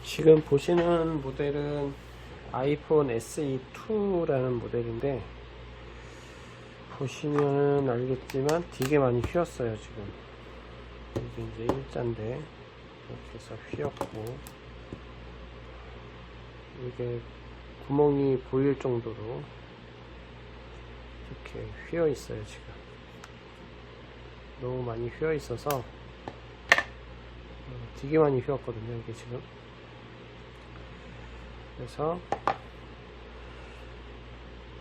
지금 보시는 모델은 아이폰 SE2라는 모델인데, 보시면 알겠지만 되게 많이 휘었어요. 지금 이게 이제 일자인데 이렇게 해서 휘었고, 이게 구멍이 보일 정도로 이렇게 휘어 있어요. 지금 너무 많이 휘어 있어서 되게 많이 휘었거든요. 이게 지금. 그래서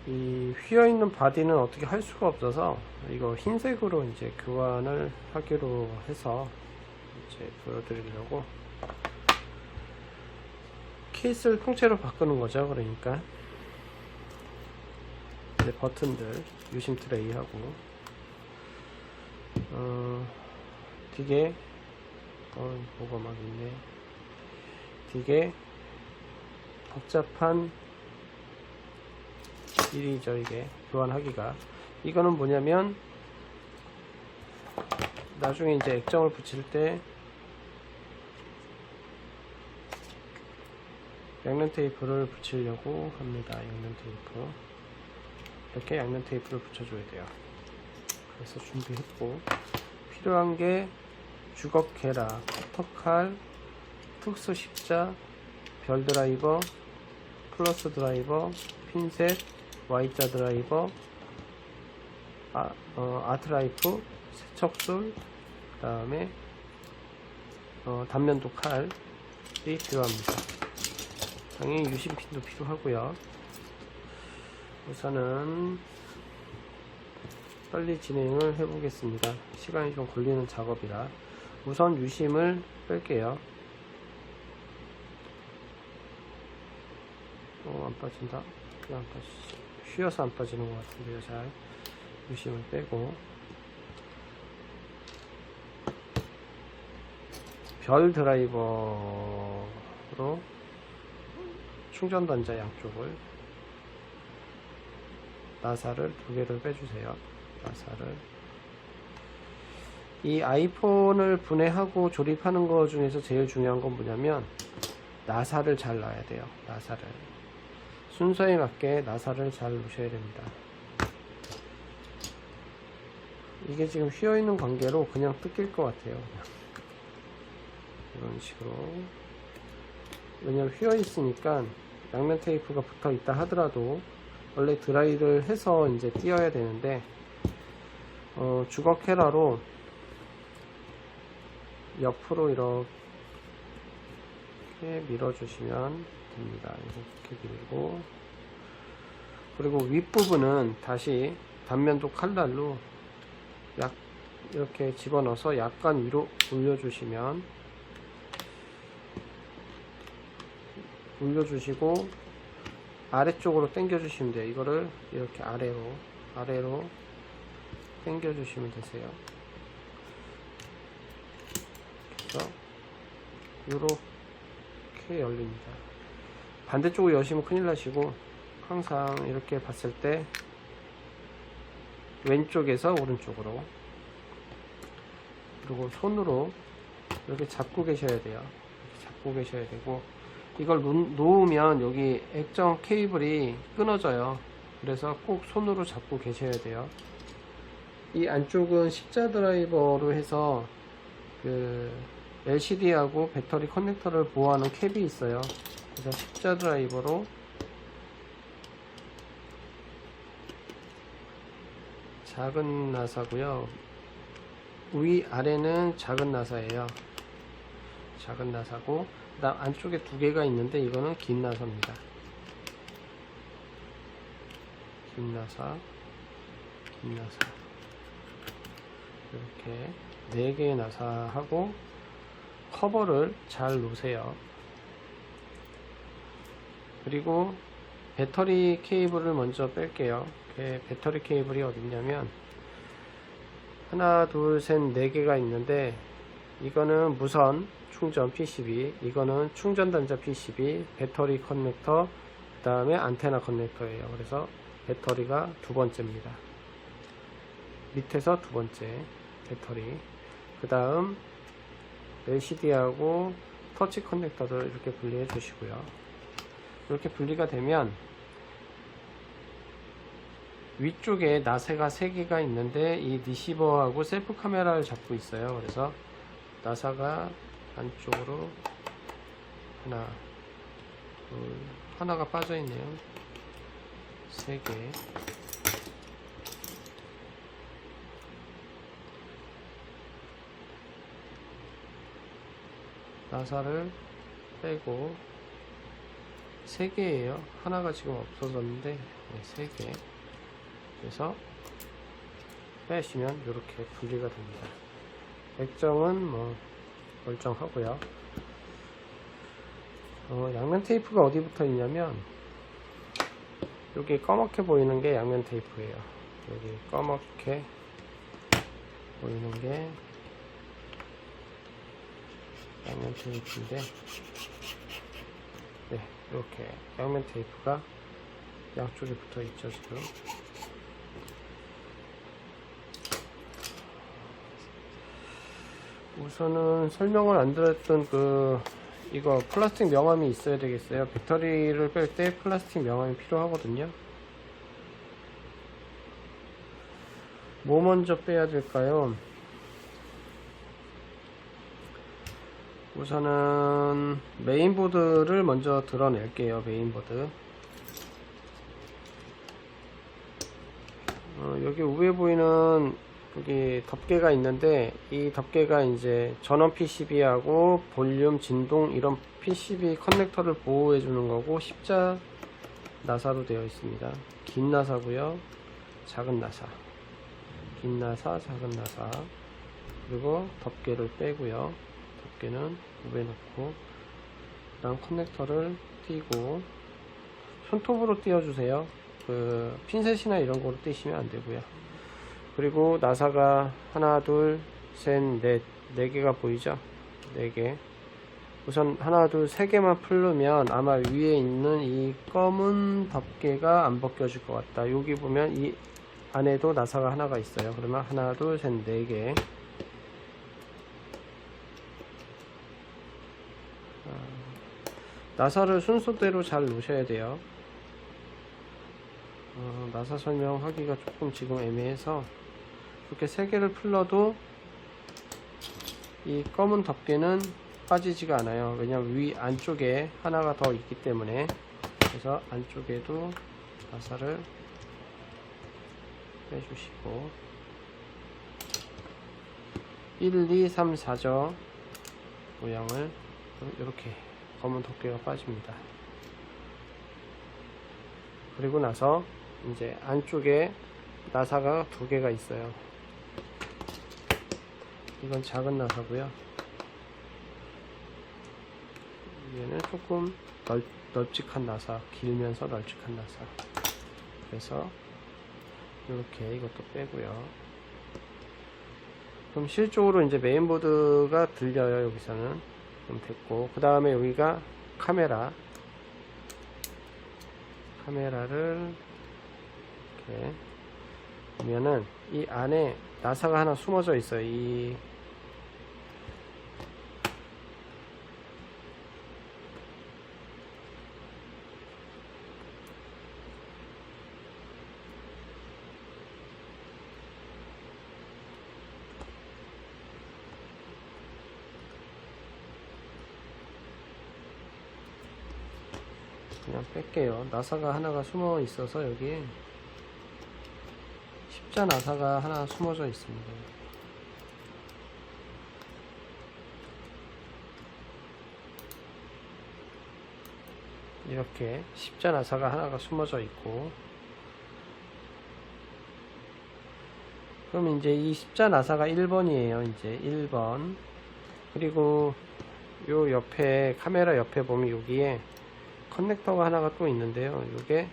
이 휘어있는 바디는 어떻게 할 수가 없어서 이거 흰색으로 이제 교환을 하기로 해서 이제 보여드리려고 케이스를 통째로 바꾸는 거죠. 그러니까 이제 버튼들 유심 트레이하고 되게 뭐가 막 있네. 되게 복잡한 일이죠. 이게 교환하기가. 이거는 뭐냐면 나중에 이제 액정을 붙일 때 양면 테이프를 붙이려고 합니다. 양면 테이프, 이렇게 양면 테이프를 붙여줘야 돼요. 그래서 준비했고, 필요한 게 주걱케라, 커터칼, 특수 십자, 별 드라이버, 플러스 드라이버, 핀셋, Y자 드라이버, 아트라이프, 세척술, 그 다음에 단면도 칼이 필요합니다. 당연히 유심핀도 필요하고요. 우선은 빨리 진행을 해 보겠습니다. 시간이 좀 걸리는 작업이라. 우선 유심을 뺄게요. 안 빠진다. 안 빠지지. 휘어서 안 빠지는 것 같은데요. 잘 유심을 빼고, 별 드라이버로 충전 단자 양쪽을 나사를 2개를 빼주세요. 나사를, 이 아이폰을 분해하고 조립하는 것 중에서 제일 중요한 건 뭐냐면 나사를 잘 놔야 돼요. 나사를 순서에 맞게 나사를 잘 놓으셔야 됩니다. 이게 지금 휘어있는 관계로 그냥 뜯길 것 같아요. 이런 식으로. 왜냐면 휘어있으니까 양면 테이프가 붙어 있다 하더라도 원래 드라이를 해서 이제 띄어야 되는데, 주걱 헤라로 옆으로 이렇게 밀어주시면 됩니다. 이렇게 밀고, 그리고 윗부분은 다시 단면도 칼날로 이렇게 집어넣어서 약간 위로 올려주시고 아래쪽으로 당겨주시면 돼요. 이거를 이렇게 아래로 당겨주시면 되세요. 그래서 이렇게 열립니다. 반대쪽으로 여시면 큰일 나시고, 항상 이렇게 봤을 때 왼쪽에서 오른쪽으로, 그리고 손으로 이렇게 잡고 계셔야 돼요. 이렇게 잡고 계셔야 되고, 이걸 놓으면 여기 액정 케이블이 끊어져요. 그래서 꼭 손으로 잡고 계셔야 돼요. 이 안쪽은 십자 드라이버로 해서 그 LCD하고 배터리 커넥터를 보호하는 캡이 있어요. 그래서 십자 드라이버로 작은 나사고요. 위아래는 작은 나사예요. 작은 나사고, 그다음 안쪽에 2개가 있는데 이거는 긴 나사입니다. 긴 나사. 이렇게 4개의 나사하고 커버를 잘 놓으세요. 그리고 배터리 케이블을 먼저 뺄게요. 배터리 케이블이 어딨냐면 하나, 둘, 셋, 4개가 있는데, 이거는 무선 충전 PCB, 이거는 충전 단자 PCB, 배터리 커넥터, 그 다음에 안테나 커넥터예요. 그래서 배터리가 2번째입니다. 밑에서 2번째 배터리. 그 다음 LCD하고 터치 커넥터도 이렇게 분리해 주시고요. 이렇게 분리가 되면 위쪽에 나사가 3개가 있는데 이 리시버하고 셀프 카메라를 잡고 있어요. 그래서 나사가 안쪽으로 하나가 빠져 있네요. 3개. 나사를 빼고 3개예요. 하나가 지금 없어졌는데 3개. 그래서 빼시면 이렇게 분리가 됩니다. 액정은 뭐 멀쩡하고요. 양면 테이프가 어디 붙어 있냐면 여기 검게 보이는 게 양면 테이프예요. 여기 검게 보이는 게 양면 테이프인데, 네, 이렇게 양면 테이프가 양쪽에 붙어 있죠. 지금 우선은 설명을 안 드렸던 이거 플라스틱 명암이 있어야 되겠어요. 배터리를 뺄 때 플라스틱 명암이 필요하거든요. 뭐 먼저 빼야 될까요? 우선은 메인보드를 먼저 드러낼게요. 메인보드. 여기 위에 보이는 여기 덮개가 있는데, 이 덮개가 이제 전원 PCB하고 볼륨, 진동 이런 PCB 커넥터를 보호해 주는 거고, 십자 나사로 되어 있습니다. 긴 나사고요, 작은 나사, 긴 나사, 작은 나사. 그리고 덮개를 빼고요. 덮개는 위에 놓고, 그 다음 커넥터를 띄고, 손톱으로 띄워주세요. 핀셋이나 이런 거로 띄시면 안 되고요. 그리고 나사가 하나, 둘, 셋, 넷, 4개가 보이죠? 4개. 우선 하나, 둘, 3개만 풀르면 아마 위에 있는 이 검은 덮개가 안 벗겨질 것 같다. 여기 보면 이 안에도 나사가 하나가 있어요. 그러면 하나, 둘, 셋, 4개. 나사를 순서대로 잘 놓으셔야 돼요. 나사 설명하기가 조금 지금 애매해서 이렇게 3개를 풀러도 이 검은 덮개는 빠지지가 않아요. 왜냐면 위 안쪽에 하나가 더 있기 때문에. 그래서 안쪽에도 나사를 빼주시고 1, 2, 3, 4죠 모양을 이렇게 검은 덮개가 빠집니다. 그리고 나서 이제 안쪽에 나사가 2개가 있어요. 이건 작은 나사고요. 얘는 조금 널찍한 나사, 길면서 널찍한 나사. 그래서 이렇게 이것도 빼고요. 그럼 실적으로 이제 메인보드가 들려요. 여기서는 좀 됐고, 그 다음에 여기가 카메라를 이렇게 보면은 이 안에 나사가 하나 숨어져 있어요. 그냥 뺄게요. 나사가 하나가 숨어 있어서 여기 십자 나사가 하나 숨어져 있습니다. 이렇게 십자 나사가 하나가 숨어져 있고, 그럼 이제 이 십자 나사가 1번이에요. 이제 1번. 그리고 요 옆에 카메라 옆에 보면 여기에 커넥터가 하나가 또 있는데요. 이게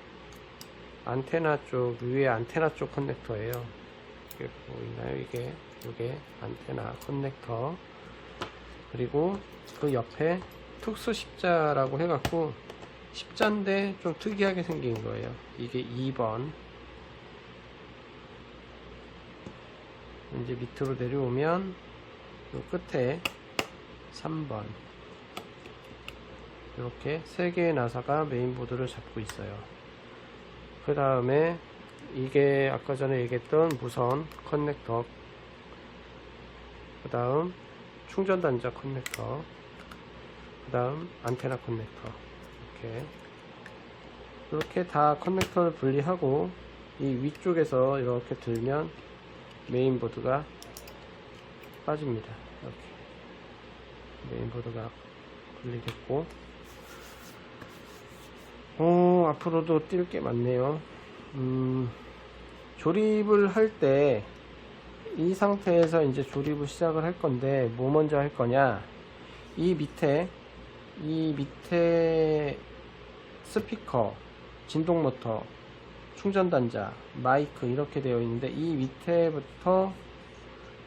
안테나 쪽, 위에 안테나 쪽 커넥터예요. 이게 보이나요? 이게 안테나 커넥터. 그리고 그 옆에 특수 십자라고 해갖고 십자인데 좀 특이하게 생긴 거예요. 이게 2번. 이제 밑으로 내려오면 요 끝에 3번. 이렇게 3개의 나사가 메인보드를 잡고 있어요. 그 다음에 이게 아까 전에 얘기했던 무선 커넥터, 그 다음 충전 단자 커넥터, 그 다음 안테나 커넥터, 이렇게 다 커넥터를 분리하고 이 위쪽에서 이렇게 들면 메인보드가 빠집니다. 이렇게 메인보드가 분리됐고, 앞으로도 뛸 게 많네요. 조립을 할 때 이 상태에서 이제 조립을 시작을 할 건데, 뭐 먼저 할 거냐, 이 밑에 스피커, 진동 모터, 충전 단자, 마이크 이렇게 되어 있는데, 이 밑에부터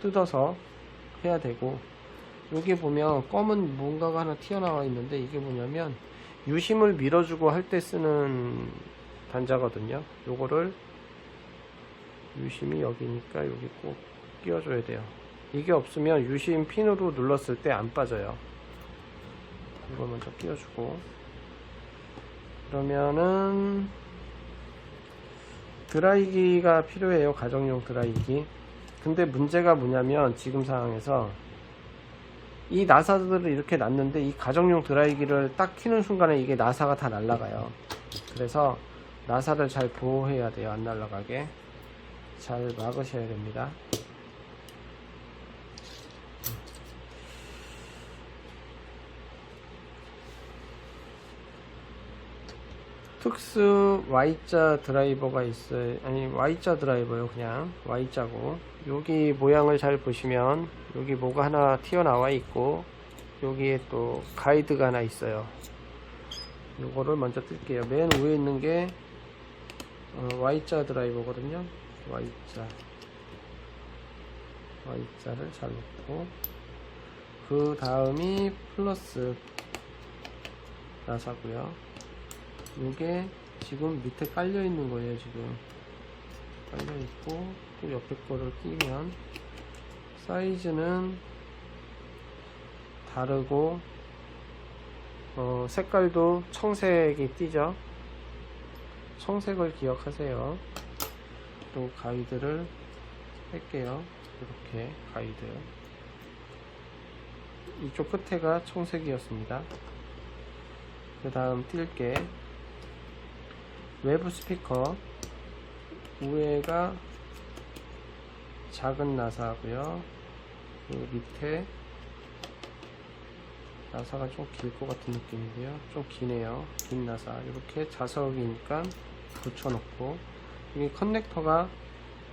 뜯어서 해야 되고, 여기 보면 검은 뭔가가 하나 튀어나와 있는데, 이게 뭐냐면 유심을 밀어주고 할 때 쓰는 단자거든요. 요거를, 유심이 여기니까 여기 꼭 끼워줘야 돼요. 이게 없으면 유심 핀으로 눌렀을 때 안 빠져요. 이거 먼저 끼워주고, 그러면은 드라이기가 필요해요. 가정용 드라이기. 근데 문제가 뭐냐면, 지금 상황에서 이 나사들을 이렇게 놨는데, 이 가정용 드라이기를 딱 키는 순간에 이게 나사가 다 날아가요. 그래서 나사를 잘 보호해야 돼요. 안 날아가게 잘 막으셔야 됩니다. 특수 Y자 드라이버가 있어요. 아니, Y자 드라이버요. 그냥 Y자고, 여기 모양을 잘 보시면 여기 뭐가 하나 튀어나와 있고, 여기에 또 가이드가 하나 있어요. 요거를 먼저 뜰게요. 맨 위에 있는 게 Y자 드라이버거든요. Y자를 잘 놓고, 그 다음이 플러스 나사고요. 요게 지금 밑에 깔려 있는 거예요. 지금 깔려 있고, 또 옆에 거를 끼면 사이즈는 다르고, 색깔도 청색이 띄죠. 청색을 기억하세요. 또 가이드를 뺄게요. 이렇게 가이드, 이쪽 끝에가 청색이었습니다. 그 다음 뛸게 외부 스피커, 위에가 작은 나사고요. 그 밑에 나사가 좀 길 것 같은 느낌인데요. 좀 기네요. 긴 나사. 이렇게 자석이니까 붙여놓고, 여기 커넥터가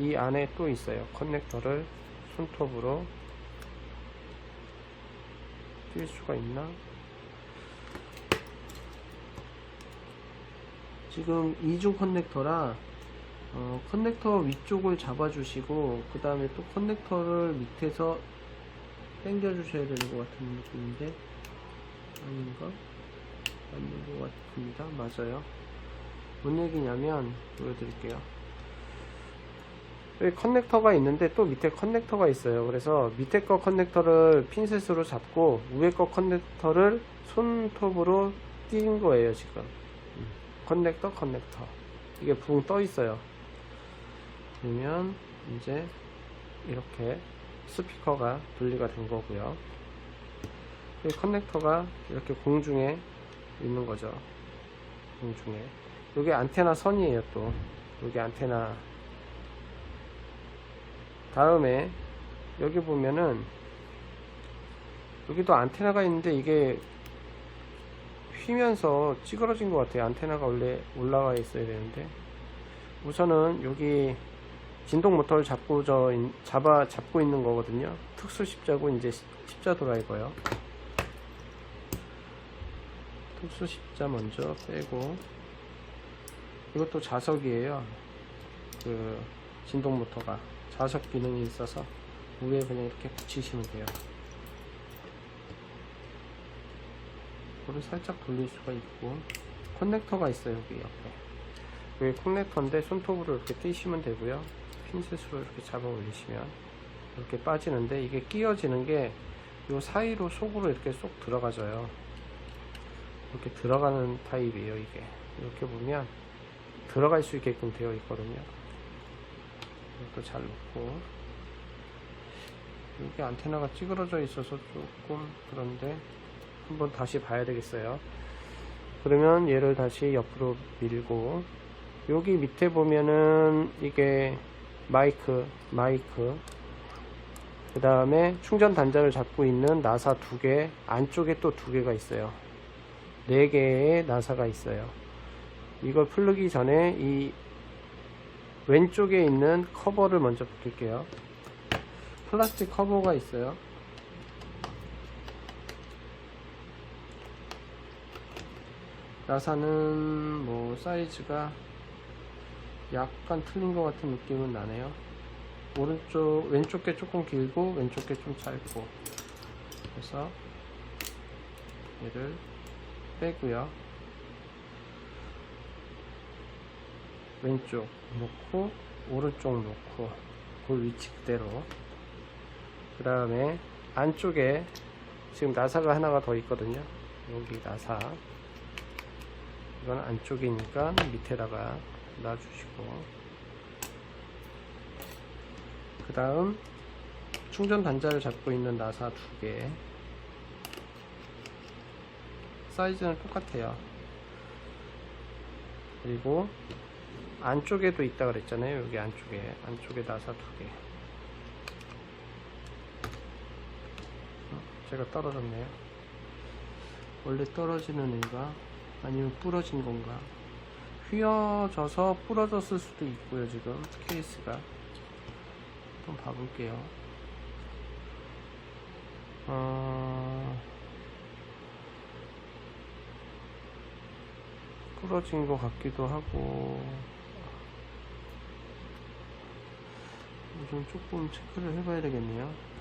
이 안에 또 있어요. 커넥터를 손톱으로 뛸 수가 있나? 지금 이중 커넥터라 커넥터 위쪽을 잡아주시고, 그 다음에 또 커넥터를 밑에서 당겨 주셔야 되는 것 같은 느낌인데, 아닌가? 맞는 것 같습니다. 맞아요. 뭔 얘기냐면, 보여드릴게요. 여기 커넥터가 있는데 또 밑에 커넥터가 있어요. 그래서 밑에 거 커넥터를 핀셋으로 잡고, 위에 거 커넥터를 손톱으로 띈 거예요. 지금 커넥터 이게 붕 떠 있어요. 그러면 이제 이렇게 스피커가 분리가 된 거고요. 이 커넥터가 이렇게 공중에 있는 거죠. 공중에. 여기 안테나 선이에요. 또 여기 안테나. 다음에 여기 보면은 여기도 안테나가 있는데, 이게 휘면서 찌그러진 것 같아요. 안테나가 원래 올라와 있어야 되는데. 우선은 여기 진동 모터를 잡고 있는 거거든요. 특수 십자고, 이제 십자 드라이버요. 특수 십자 먼저 빼고, 이것도 자석이에요. 그 진동 모터가 자석 기능이 있어서 위에 그냥 이렇게 붙이시면 돼요. 이거를 살짝 돌릴 수가 있고, 커넥터가 있어요. 여기 옆에. 여기 커넥터인데 손톱으로 이렇게 띄시면 되고요. 핀셋으로 이렇게 잡아 올리시면 이렇게 빠지는데, 이게 끼워지는 게 요 사이로 속으로 이렇게 쏙 들어가져요. 이렇게 들어가는 타입이에요. 이게 이렇게 보면 들어갈 수 있게끔 되어 있거든요. 이것도 잘 놓고, 여기 안테나가 찌그러져 있어서 조금 그런데 한번 다시 봐야 되겠어요. 그러면 얘를 다시 옆으로 밀고, 여기 밑에 보면은 이게 마이크 그 다음에 충전 단자를 잡고 있는 나사 2개, 안쪽에 또 2개가 있어요. 4개의 나사가 있어요. 이걸 풀기 전에 이 왼쪽에 있는 커버를 먼저 붙일게요. 플라스틱 커버가 있어요. 나사는 뭐 사이즈가 약간 틀린 것 같은 느낌은 나네요. 왼쪽 게 조금 길고 왼쪽 게 좀 짧고, 그래서 얘를 빼고요. 왼쪽 놓고 오른쪽 놓고 그 위치 그대로. 그 다음에 안쪽에 지금 나사가 하나가 더 있거든요. 여기 나사, 이건 안쪽이니까 밑에다가 놔주시고, 그 다음 충전 단자를 잡고 있는 나사 2개, 사이즈는 똑같아요. 그리고 안쪽에도 있다 그랬잖아요. 여기 안쪽에 나사 2개. 제가 떨어졌네요. 원래 떨어지는 애가 아니면 부러진 건가? 휘어져서 부러졌을 수도 있고요. 지금 케이스가 한번 봐볼게요. 부러진 것 같기도 하고, 좀 조금 체크를 해봐야 되겠네요.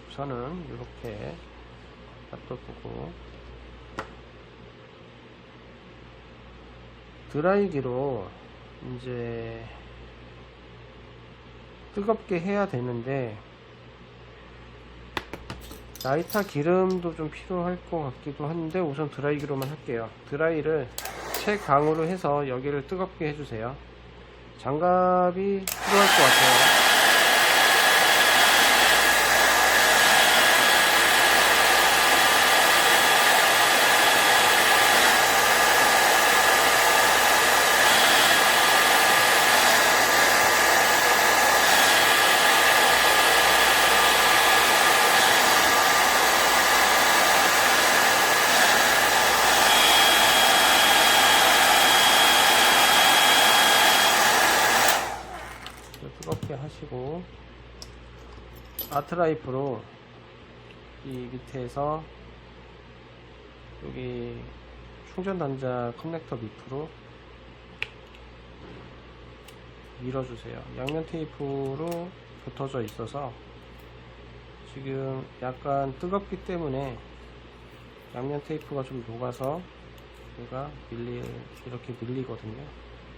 우선은 이렇게 놔둬보고, 드라이기로 이제 뜨겁게 해야 되는데, 나이타 기름도 좀 필요할 것 같기도 한데 우선 드라이기로만 할게요. 드라이를 최강으로 해서 여기를 뜨겁게 해주세요. 장갑이 필요할 것 같아요. 뜨겁게 하시고, 아트라이프로 이 밑에서 여기 충전 단자 커넥터 밑으로 밀어주세요. 양면 테이프로 붙어져 있어서 지금 약간 뜨겁기 때문에 양면 테이프가 좀 녹아서 얘가 이렇게 밀리거든요.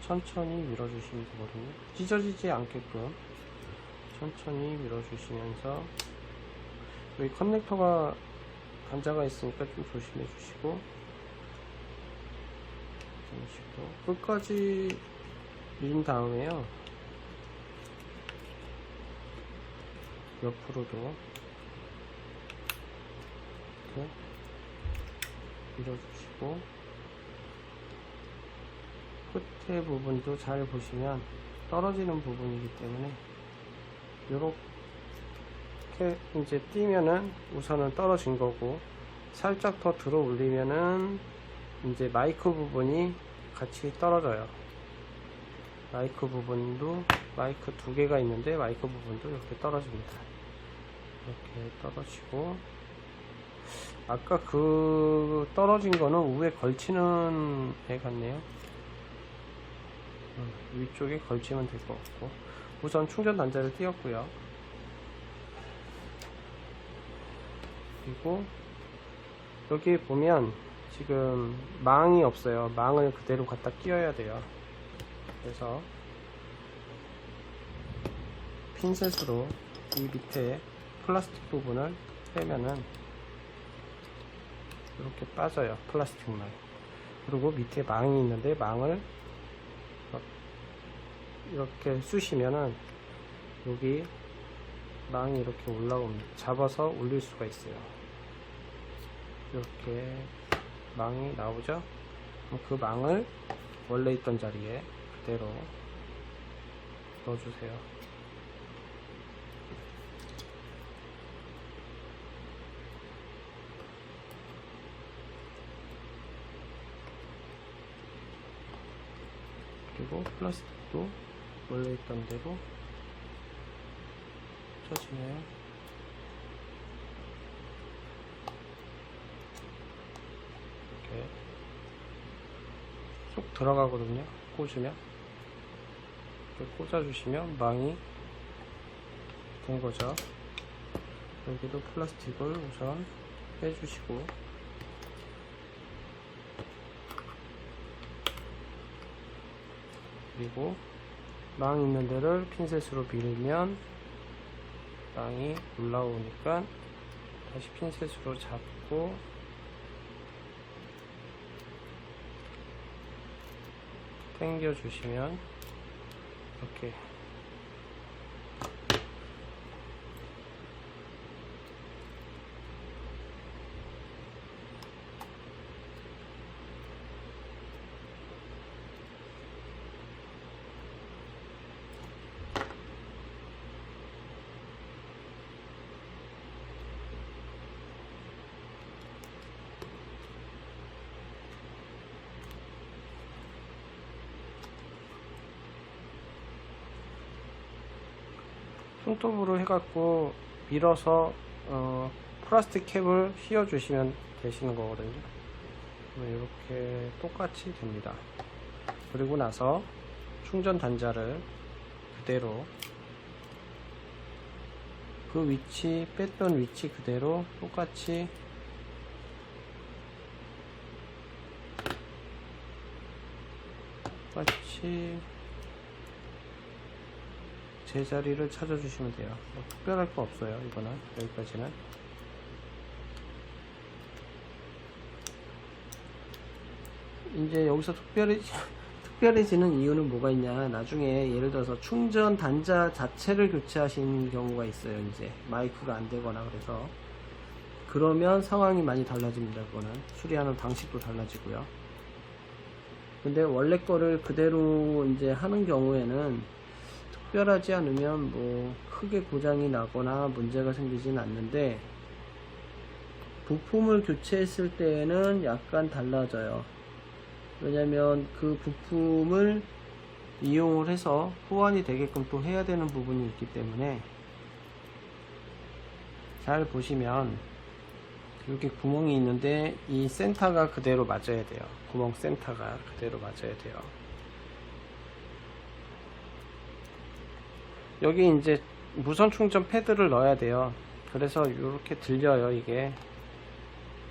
천천히 밀어주시면 되거든요. 찢어지지 않게끔 천천히 밀어주시면서, 여기 커넥터가 단자가 있으니까 좀 조심해 주시고, 끝까지 밀은 다음에요, 옆으로도 이렇게 밀어주시고, 끝에 부분도 잘 보시면 떨어지는 부분이기 때문에 이렇게 이제 띄면은 우선은 떨어진 거고, 살짝 더 들어 올리면은 이제 마이크 부분이 같이 떨어져요. 마이크 부분도, 마이크 2개가 있는데 마이크 부분도 이렇게 떨어집니다. 이렇게 떨어지고, 아까 그 떨어진 거는 위에 걸치는 애 같네요. 위쪽에 걸치면 될 것 같고, 우선 충전 단자를 띄웠고요. 그리고 여기 보면 지금 망이 없어요. 망을 그대로 갖다 끼워야 돼요. 그래서 핀셋으로 이 밑에 플라스틱 부분을 빼면은 이렇게 빠져요. 플라스틱만. 그리고 밑에 망이 있는데 망을 이렇게 쑤시면은 여기 망이 이렇게 올라옵니다. 잡아서 올릴 수가 있어요. 이렇게 망이 나오죠. 그 망을 원래 있던 자리에 그대로 넣어주세요. 그리고 플라스틱도 원래 있던 대로 쳐주네요. 이렇게 쏙 들어가거든요. 꽂으면 이렇게 꽂아주시면 망이 된 거죠. 여기도 플라스틱을 우선 빼주시고, 그리고 망 있는 데를 핀셋으로 밀면 망이 올라오니까 다시 핀셋으로 잡고 당겨 주시면 이렇게 손톱으로 해갖고 밀어서 플라스틱 캡을 씌워 주시면 되시는 거거든요. 이렇게 똑같이 됩니다. 그리고 나서 충전 단자를 그대로 그 위치, 뺐던 위치 그대로 똑같이 제자리를 찾아주시면 돼요. 뭐 특별할 거 없어요. 이거는 여기까지는. 이제 여기서 특별해지는 이유는 뭐가 있냐, 나중에 예를 들어서 충전 단자 자체를 교체하신 경우가 있어요. 이제 마이크가 안 되거나 그래서, 그러면 상황이 많이 달라집니다. 그거는 수리하는 방식도 달라지고요. 근데 원래 거를 그대로 이제 하는 경우에는 특별하지 않으면 뭐 크게 고장이 나거나 문제가 생기진 않는데, 부품을 교체했을 때에는 약간 달라져요. 왜냐면 그 부품을 이용을 해서 호환이 되게끔 또 해야 되는 부분이 있기 때문에, 잘 보시면 여기 구멍이 있는데 이 센터가 그대로 맞아야 돼요. 구멍 센터가 그대로 맞아야 돼요. 여기 이제 무선 충전 패드를 넣어야 돼요. 그래서 이렇게 들려요, 이게.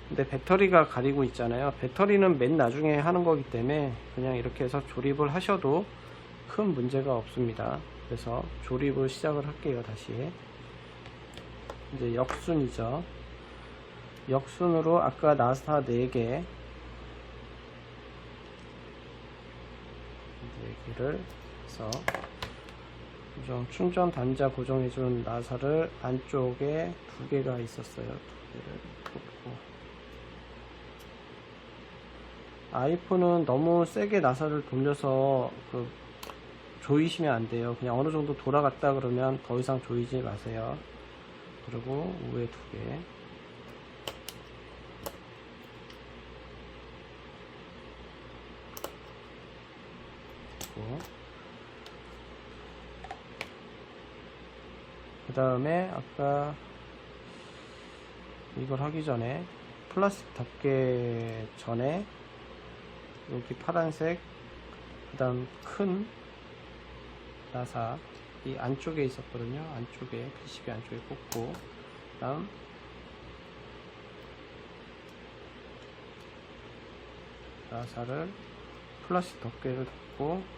근데 배터리가 가리고 있잖아요. 배터리는 맨 나중에 하는 거기 때문에 그냥 이렇게 해서 조립을 하셔도 큰 문제가 없습니다. 그래서 조립을 시작을 할게요. 다시 이제 역순이죠. 역순으로 아까 나사 4개 4개를 해서 충전 단자 고정해준 나사를 안쪽에 2개가 있었어요. 2개를 꽂고, 아이폰은 너무 세게 나사를 돌려서 조이시면 안 돼요. 그냥 어느 정도 돌아갔다 그러면 더 이상 조이지 마세요. 그리고 위에 2개, 그 다음에 아까 이걸 하기 전에 플라스틱 덮개 전에 여기 파란색, 그 다음 큰 나사 이 안쪽에 있었거든요. 안쪽에, PCB 안쪽에 꽂고, 그 다음 나사를 플라스틱 덮개를 덮고,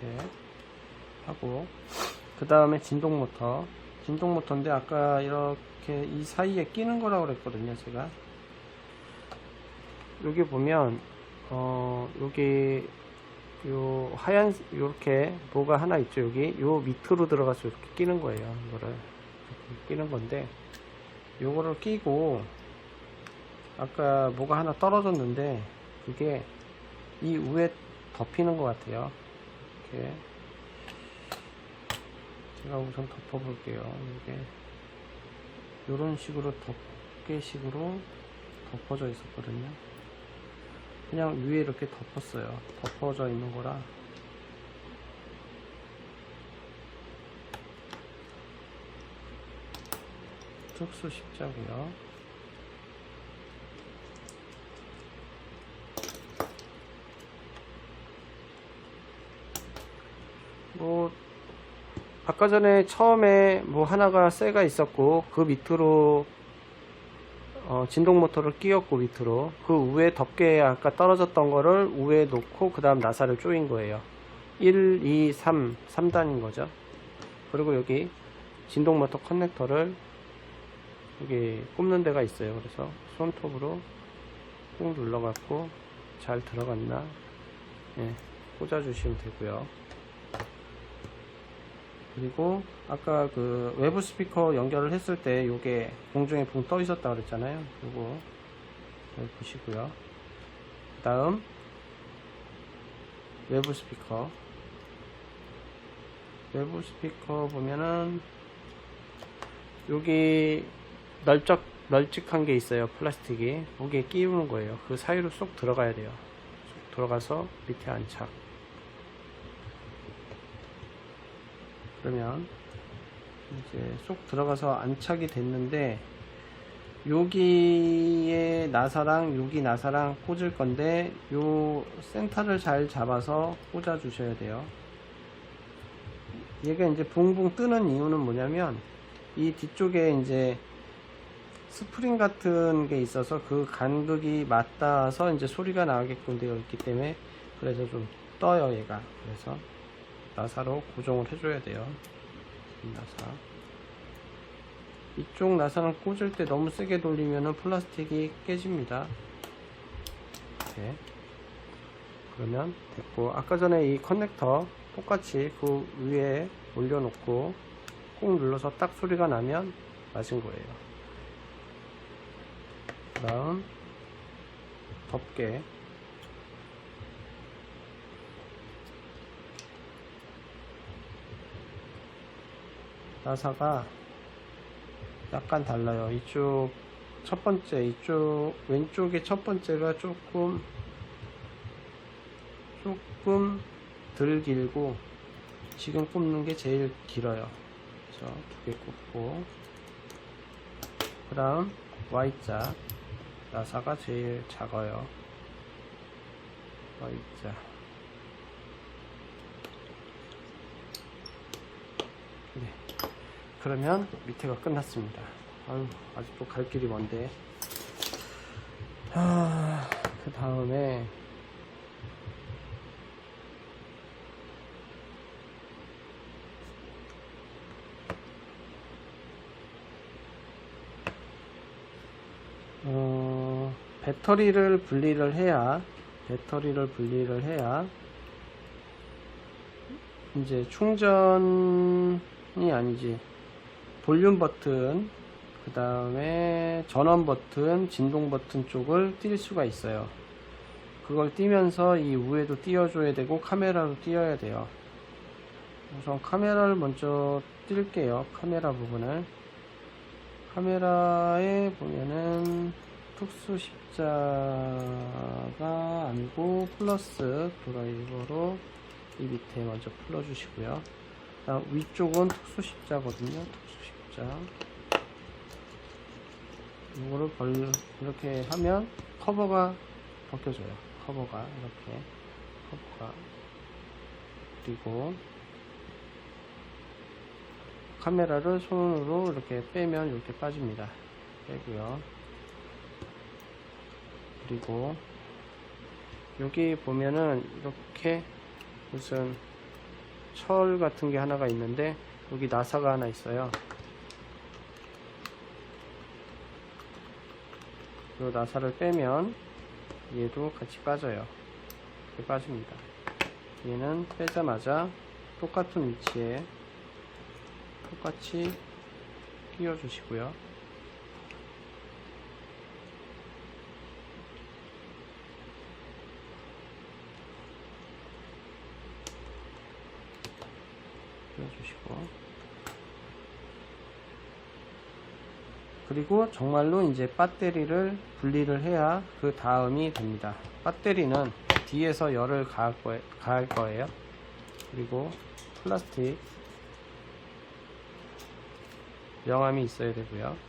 이렇게 하고, 그 다음에 진동 모터인데 아까 이렇게 이 사이에 끼는 거라고 그랬거든요. 제가 여기 보면 여기 요 하얀 요렇게 뭐가 하나 있죠. 여기 요 밑으로 들어가서 이렇게 끼는 거예요. 이거를 이렇게 끼는 건데, 요거를 끼고 아까 뭐가 하나 떨어졌는데 그게 이 위에 덮이는 것 같아요. 이렇게 제가 우선 덮어 볼게요. 이게 요런 식으로 덮개식으로 덮어져 있었거든요. 그냥 위에 이렇게 덮었어요. 덮어져 있는 거라. 특수 십자고요. 뭐 아까 전에 처음에 뭐 하나가 쇠가 있었고 그 밑으로 진동 모터를 끼웠고 밑으로 그 위에 덮개 아까 떨어졌던 거를 위에 놓고 그 다음 나사를 조인 거예요. 1, 2, 3단인 거죠. 그리고 여기 진동 모터 커넥터를 여기 꼽는 데가 있어요. 그래서 손톱으로 꾹 눌러 갖고 잘 들어갔나, 예, 꽂아 주시면 되고요. 그리고 아까 그 외부 스피커 연결을 했을 때 요게 공중에 붕 떠 있었다 그랬잖아요. 요거 여기 보시고요. 그 다음 외부 스피커 보면은 여기 널찍한 게 있어요. 플라스틱이 여기에 끼우는 거예요. 그 사이로 쏙 들어가야 돼요. 쏙 들어가서 밑에 안착. 그러면 이제 쏙 들어가서 안착이 됐는데, 여기에 나사랑 여기 나사랑 꽂을 건데 요 센터를 잘 잡아서 꽂아 주셔야 돼요. 얘가 이제 붕붕 뜨는 이유는 뭐냐면 이 뒤쪽에 이제 스프링 같은 게 있어서 그 간극이 맞닿아서 이제 소리가 나게끔 되어 있기 때문에, 그래서 좀 떠요 얘가. 그래서 나사로 고정을 해줘야 돼요. 이 나사. 이쪽 나사는 꽂을 때 너무 세게 돌리면은 플라스틱이 깨집니다. 이렇게. 그러면 됐고, 아까 전에 이 커넥터 똑같이 그 위에 올려놓고 꾹 눌러서 딱 소리가 나면 맞은 거예요. 그 다음 덮개. 나사가 약간 달라요. 이쪽 첫 번째, 이쪽 왼쪽의 첫 번째가 조금 덜 길고 지금 꼽는 게 제일 길어요. 그래서 두 개 꼽고, 그 다음 Y자 나사가 제일 작아요. Y자. 네. 그러면 밑에가 끝났습니다. 아유, 아직도 갈 길이 먼데. 그 다음에 배터리를 분리를 해야 이제 충전이 아니지, 볼륨 버튼, 그 다음에 전원 버튼, 진동 버튼 쪽을 띄울 수가 있어요. 그걸 띄면서 이 위에도 띄워줘야 되고 카메라로 띄워야 돼요. 우선 카메라를 먼저 띄울게요. 카메라 부분을. 카메라에 보면은 특수 십자가 아니고 플러스 드라이버로 이 밑에 먼저 풀어 주시고요. 다음 위쪽은 특수 십자거든요. 특수 십자. 이거를 이렇게 하면 커버가 벗겨져요. 커버가 이렇게 그리고 카메라를 손으로 이렇게 빼면 이렇게 빠집니다. 빼고요. 그리고 여기 보면은 이렇게 무슨 철 같은 게 하나가 있는데 여기 나사가 하나 있어요. 이 나사를 빼면 얘도 같이 빠져요. 이렇게 빠집니다. 얘는 빼자마자 똑같은 위치에 똑같이 끼워 주시고요. 끼워주시고, 그리고 정말로 이제 배터리를 분리를 해야 그 다음이 됩니다. 배터리는 뒤에서 열을 가할 거예요. 그리고 플라스틱 명암이 있어야 되고요.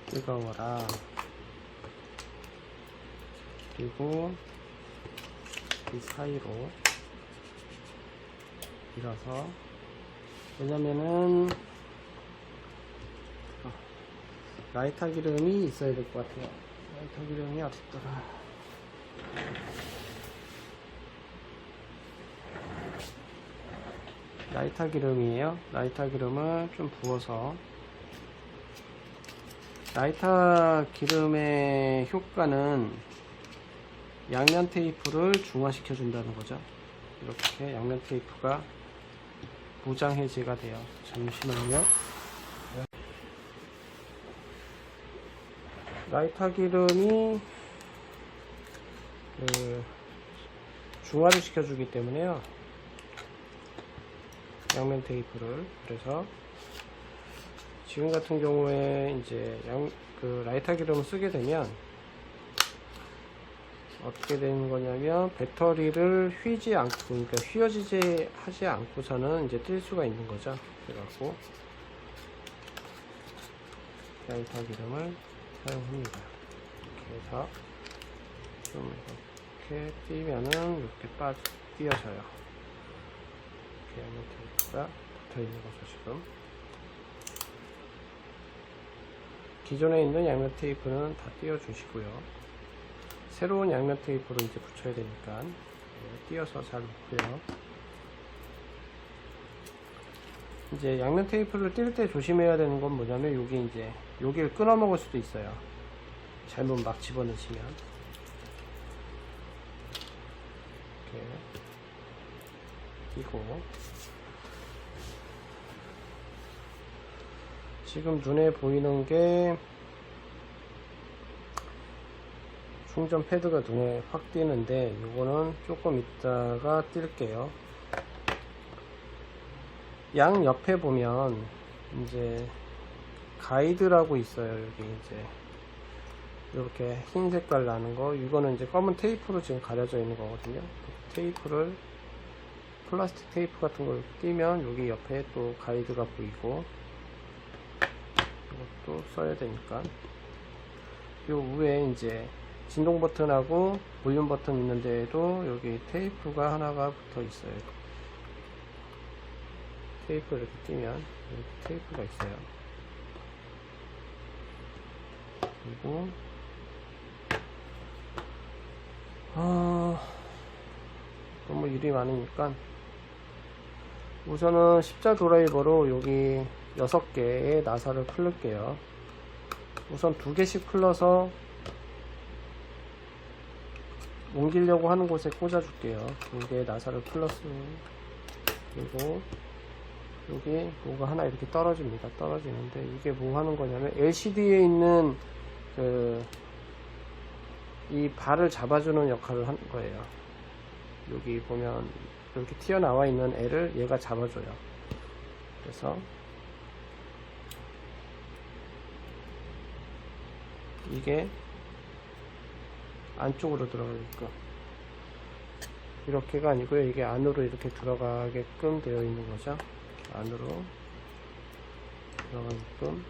뜨거워라. 그리고 이 사이로 밀어서, 왜냐면은 라이터 기름이 있어야 될 것 같아요. 라이터 기름이 어딨더라. 라이터 기름이에요. 라이터 기름을 좀 부어서, 라이터 기름의 효과는 양면 테이프를 중화시켜 준다는 거죠. 이렇게 양면 테이프가 무장 해제가 돼요. 잠시만요. 라이터 기름이 중화를 시켜주기 때문에요. 양면 테이프를. 그래서 지금 같은 경우에 이제 라이터 기름을 쓰게 되면 어떻게 되는 거냐면, 배터리를 휘지 않고, 그러니까 휘어지지 하지 않고서는 이제 뛸 수가 있는 거죠. 그래갖고 라이터 기름을 사용합니다. 이렇게 해서 좀 이렇게 띄면은 이렇게 띄어져요. 이렇게 양면 테이프가 붙어 있는 거죠. 지금 기존에 있는 양면 테이프는 다 띄워 주시고요. 새로운 양면 테이프로 이제 붙여야 되니까 띄어서 잘 놓고요. 이제 양면 테이프를 띌 때 조심해야 되는 건 뭐냐면, 여기 이제 여기를 끊어 먹을 수도 있어요. 잘못 막 집어넣으시면. 이렇게 끼고, 지금 눈에 보이는 게 충전 패드가 눈에 확 띄는데, 이거는 조금 있다가 뜰게요. 양 옆에 보면 이제 가이드라고 있어요. 여기 이제 이렇게 흰 색깔 나는 거, 이거는 이제 검은 테이프로 지금 가려져 있는 거거든요. 테이프를, 플라스틱 테이프 같은 걸 띄면 여기 옆에 또 가이드가 보이고, 이것도 써야 되니까. 요 위에 이제 진동 버튼하고 볼륨 버튼 있는 데에도 여기 테이프가 하나가 붙어 있어요. 테이프를 이렇게 띄면 여기 테이프가 있어요. 그리고 너무 일이 많으니까 우선은 십자 드라이버로 여기 6개의 나사를 풀을게요. 우선 2개씩 풀러서 옮기려고 하는 곳에 꽂아 줄게요. 2개의 나사를 풀렀어. 그리고 여기 뭐가 하나 이렇게 떨어집니다. 떨어지는데 이게 뭐 하는 거냐면, LCD에 있는 이 발을 잡아주는 역할을 하는 거예요. 여기 보면 이렇게 튀어나와 있는 애를 얘가 잡아줘요. 그래서 이게 안쪽으로 들어가게끔. 이렇게가 아니고요. 이게 안으로 이렇게 들어가게끔 되어 있는 거죠. 안으로 들어가게끔.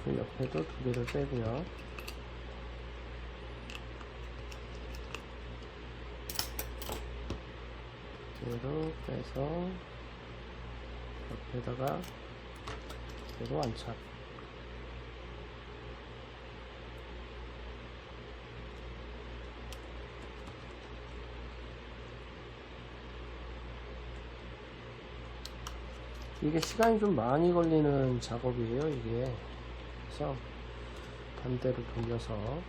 그 옆에도 두 개를 빼고요. 그대로 빼서 옆에다가 그대로 안착. 이게 시간이 좀 많이 걸리는 작업이에요, 이게. 그래서 반대로 돌려서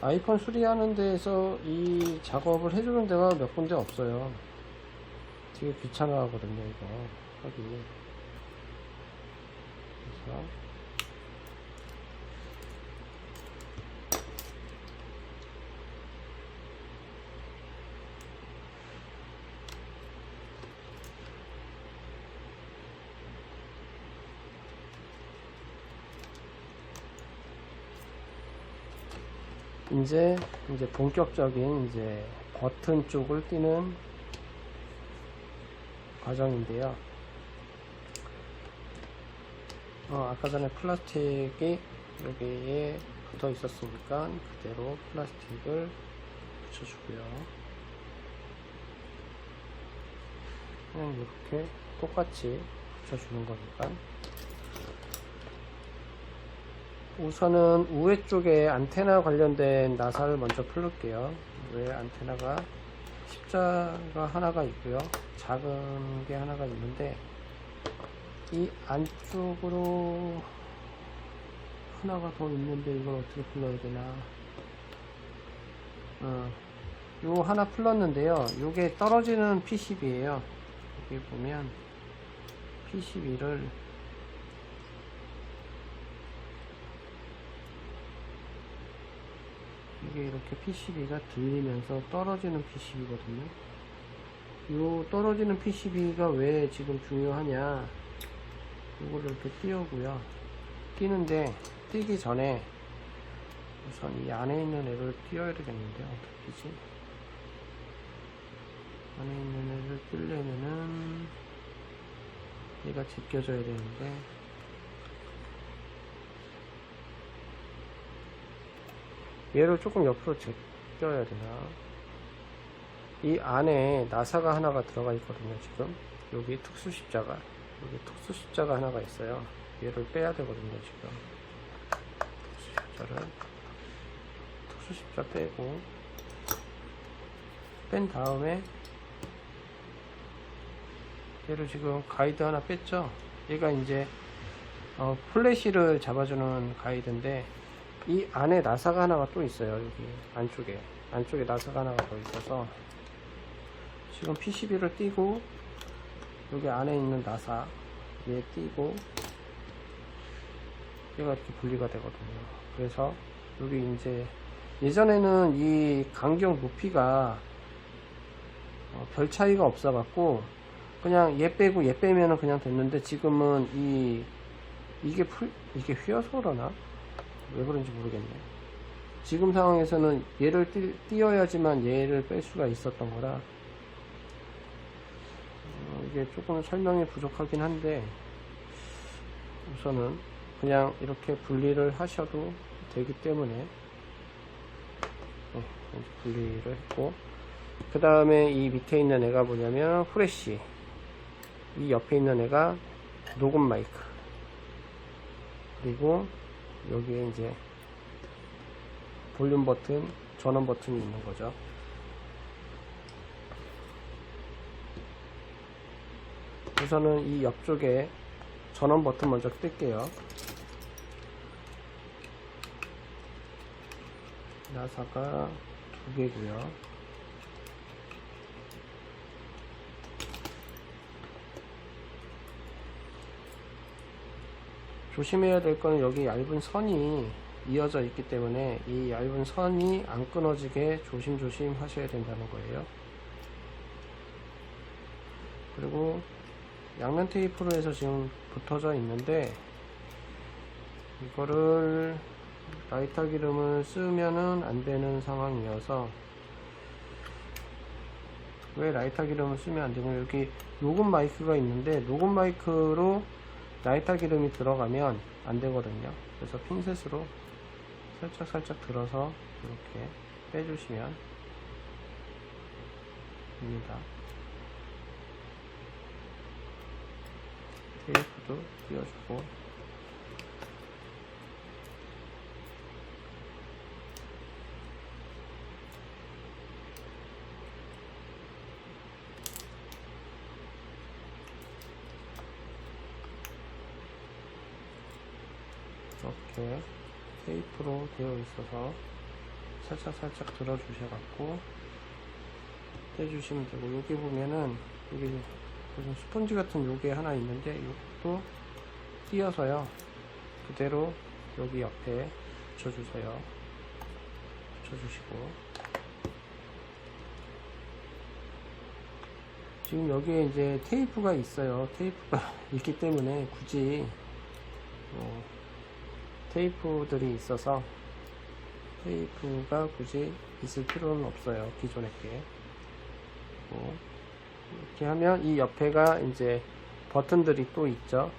아이폰 수리하는 데에서 이 작업을 해주는 데가 몇 군데 없어요. 되게 귀찮아 하거든요, 이거 하기. 그래서 이제 본격적인 이제 버튼 쪽을 띄는 과정인데요. 아까 전에 플라스틱이 여기에 붙어 있었으니까 그대로 플라스틱을 붙여주고요. 그냥 이렇게 똑같이 붙여주는 거니까. 우선은 우회 쪽에 안테나 관련된 나사를 먼저 풀을게요. 왜 안테나가 십자가 하나가 있고요. 작은 게 하나가 있는데 이 안쪽으로 하나가 더 있는데 이걸 어떻게 풀어야 되나. 요 하나 풀었는데요. 요게 떨어지는 PCB예요. 여기 보면 PCB를 이게 이렇게 PCB가 들리면서 떨어지는 PCB거든요. 요 떨어지는 PCB가 왜 지금 중요하냐. 요거를 이렇게 띄우고요. 띄는데 띄기 전에 우선 이 안에 있는 애를 띄워야 되겠는데 어떻게 띄지? 안에 있는 애를 띄려면은 얘가 제껴져야 되는데 얘를 조금 옆으로 제껴야 되나. 이 안에 나사가 하나가 들어가 있거든요. 지금 여기 특수 십자가, 여기 특수 십자가 하나가 있어요. 얘를 빼야 되거든요. 지금 특수 십자 빼고 뺀 다음에 얘를 지금 가이드 하나 뺐죠. 얘가 이제 플래시를 잡아주는 가이드인데 이 안에 나사가 하나가 또 있어요. 여기 안쪽에 나사가 하나가 더 있어서 지금 PCB를 띄고 여기 안에 있는 나사 얘 띄고 얘가 이렇게 분리가 되거든요. 그래서 여기 이제 예전에는 이 간격 높이가 별 차이가 없어 갖고 그냥 얘 빼고 얘 빼면은 그냥 됐는데 지금은 이게 휘어서 그러나 왜 그런지 모르겠네. 지금 상황에서는 얘를 띄어야지만 얘를 뺄 수가 있었던 거라 이게 조금 설명이 부족하긴 한데 우선은 그냥 이렇게 분리를 하셔도 되기 때문에 분리를 했고, 그 다음에 이 밑에 있는 애가 뭐냐면 후레쉬, 이 옆에 있는 애가 녹음 마이크, 그리고 여기에 이제 볼륨 버튼, 전원 버튼이 있는 거죠. 우선은 이 옆쪽에 전원 버튼 먼저 뜰게요. 나사가 2개고요. 조심해야 될 거는 여기 얇은 선이 이어져 있기 때문에 이 얇은 선이 안 끊어지게 조심조심 하셔야 된다는 거예요. 그리고 양면 테이프로 해서 지금 붙어져 있는데 이거를 라이터 기름을 쓰면은 안 되는 상황이어서, 왜 라이터 기름을 쓰면 안 되고, 여기 녹음 마이크가 있는데 녹음 마이크로 라이터 기름이 들어가면 안 되거든요. 그래서 핀셋으로 살짝 들어서 이렇게 빼주시면 됩니다. 테이프도 띄워주고, 이렇게 테이프로 되어 있어서 살짝 들어 주셔 갖고 떼주시면 되고, 여기 보면은 여기 무슨 스펀지 같은 요게 하나 있는데 이것도 띄어서요 그대로 여기 옆에 붙여주세요. 붙여주시고, 지금 여기에 이제 테이프가 있어요. 테이프가 있기 때문에 굳이 테이프들이 있어서 테이프가 굳이 있을 필요는 없어요. 기존에 게. 이렇게 하면 이 옆에가 이제 버튼들이 또 있죠.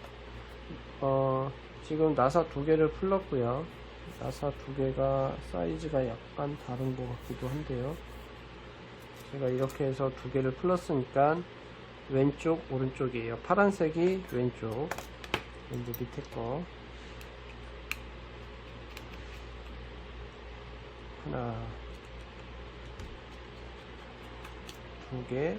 지금 나사 두 개를 풀렀고요. 나사 두 개가 사이즈가 약간 다른 것 같기도 한데요. 제가 이렇게 해서 두 개를 풀었으니까 왼쪽 오른쪽이에요. 파란색이 왼쪽, 이제 밑에 거 하나, 두 개.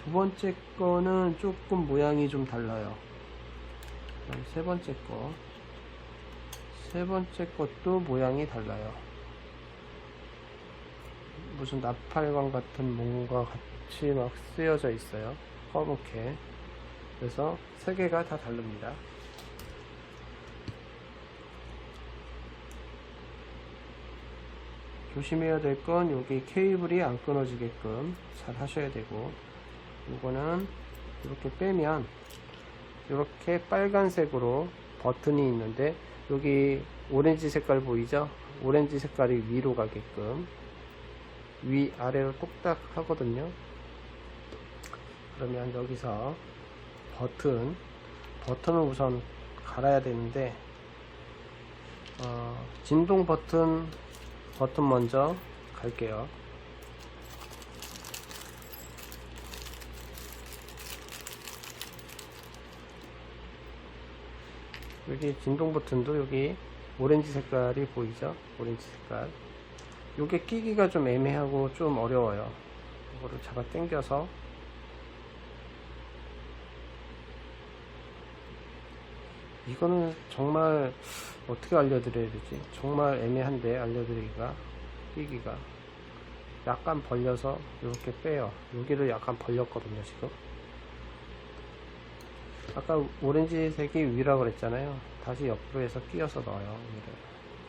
두 번째 거는 조금 모양이 좀 달라요. 그다음 세 번째 거. 세 번째 것도 모양이 달라요. 무슨 나팔관 같은 뭔가 같이 막 쓰여져 있어요. 검게. 그래서 세 개가 다 다릅니다. 조심해야 될 건 여기 케이블이 안 끊어지게끔 잘 하셔야 되고, 이거는 이렇게 빼면 이렇게 빨간색으로 버튼이 있는데 여기 오렌지 색깔 보이죠? 오렌지 색깔이 위로 가게끔 위 아래로 똑딱 하거든요. 그러면 여기서 버튼을 우선 갈아야 되는데, 진동 버튼 먼저 갈게요. 여기 진동 버튼도 여기 오렌지 색깔이 보이죠? 오렌지 색깔. 요게 끼기가 좀 애매하고 좀 어려워요. 이거를 잡아 당겨서 이거는 정말 어떻게 알려드려야 되지? 정말 애매한데 알려드리기가. 끼기가 약간 벌려서 이렇게 빼요. 여기를 약간 벌렸거든요. 지금 아까 오렌지색이 위라 그랬잖아요. 다시 옆으로 해서 끼워서 넣어요.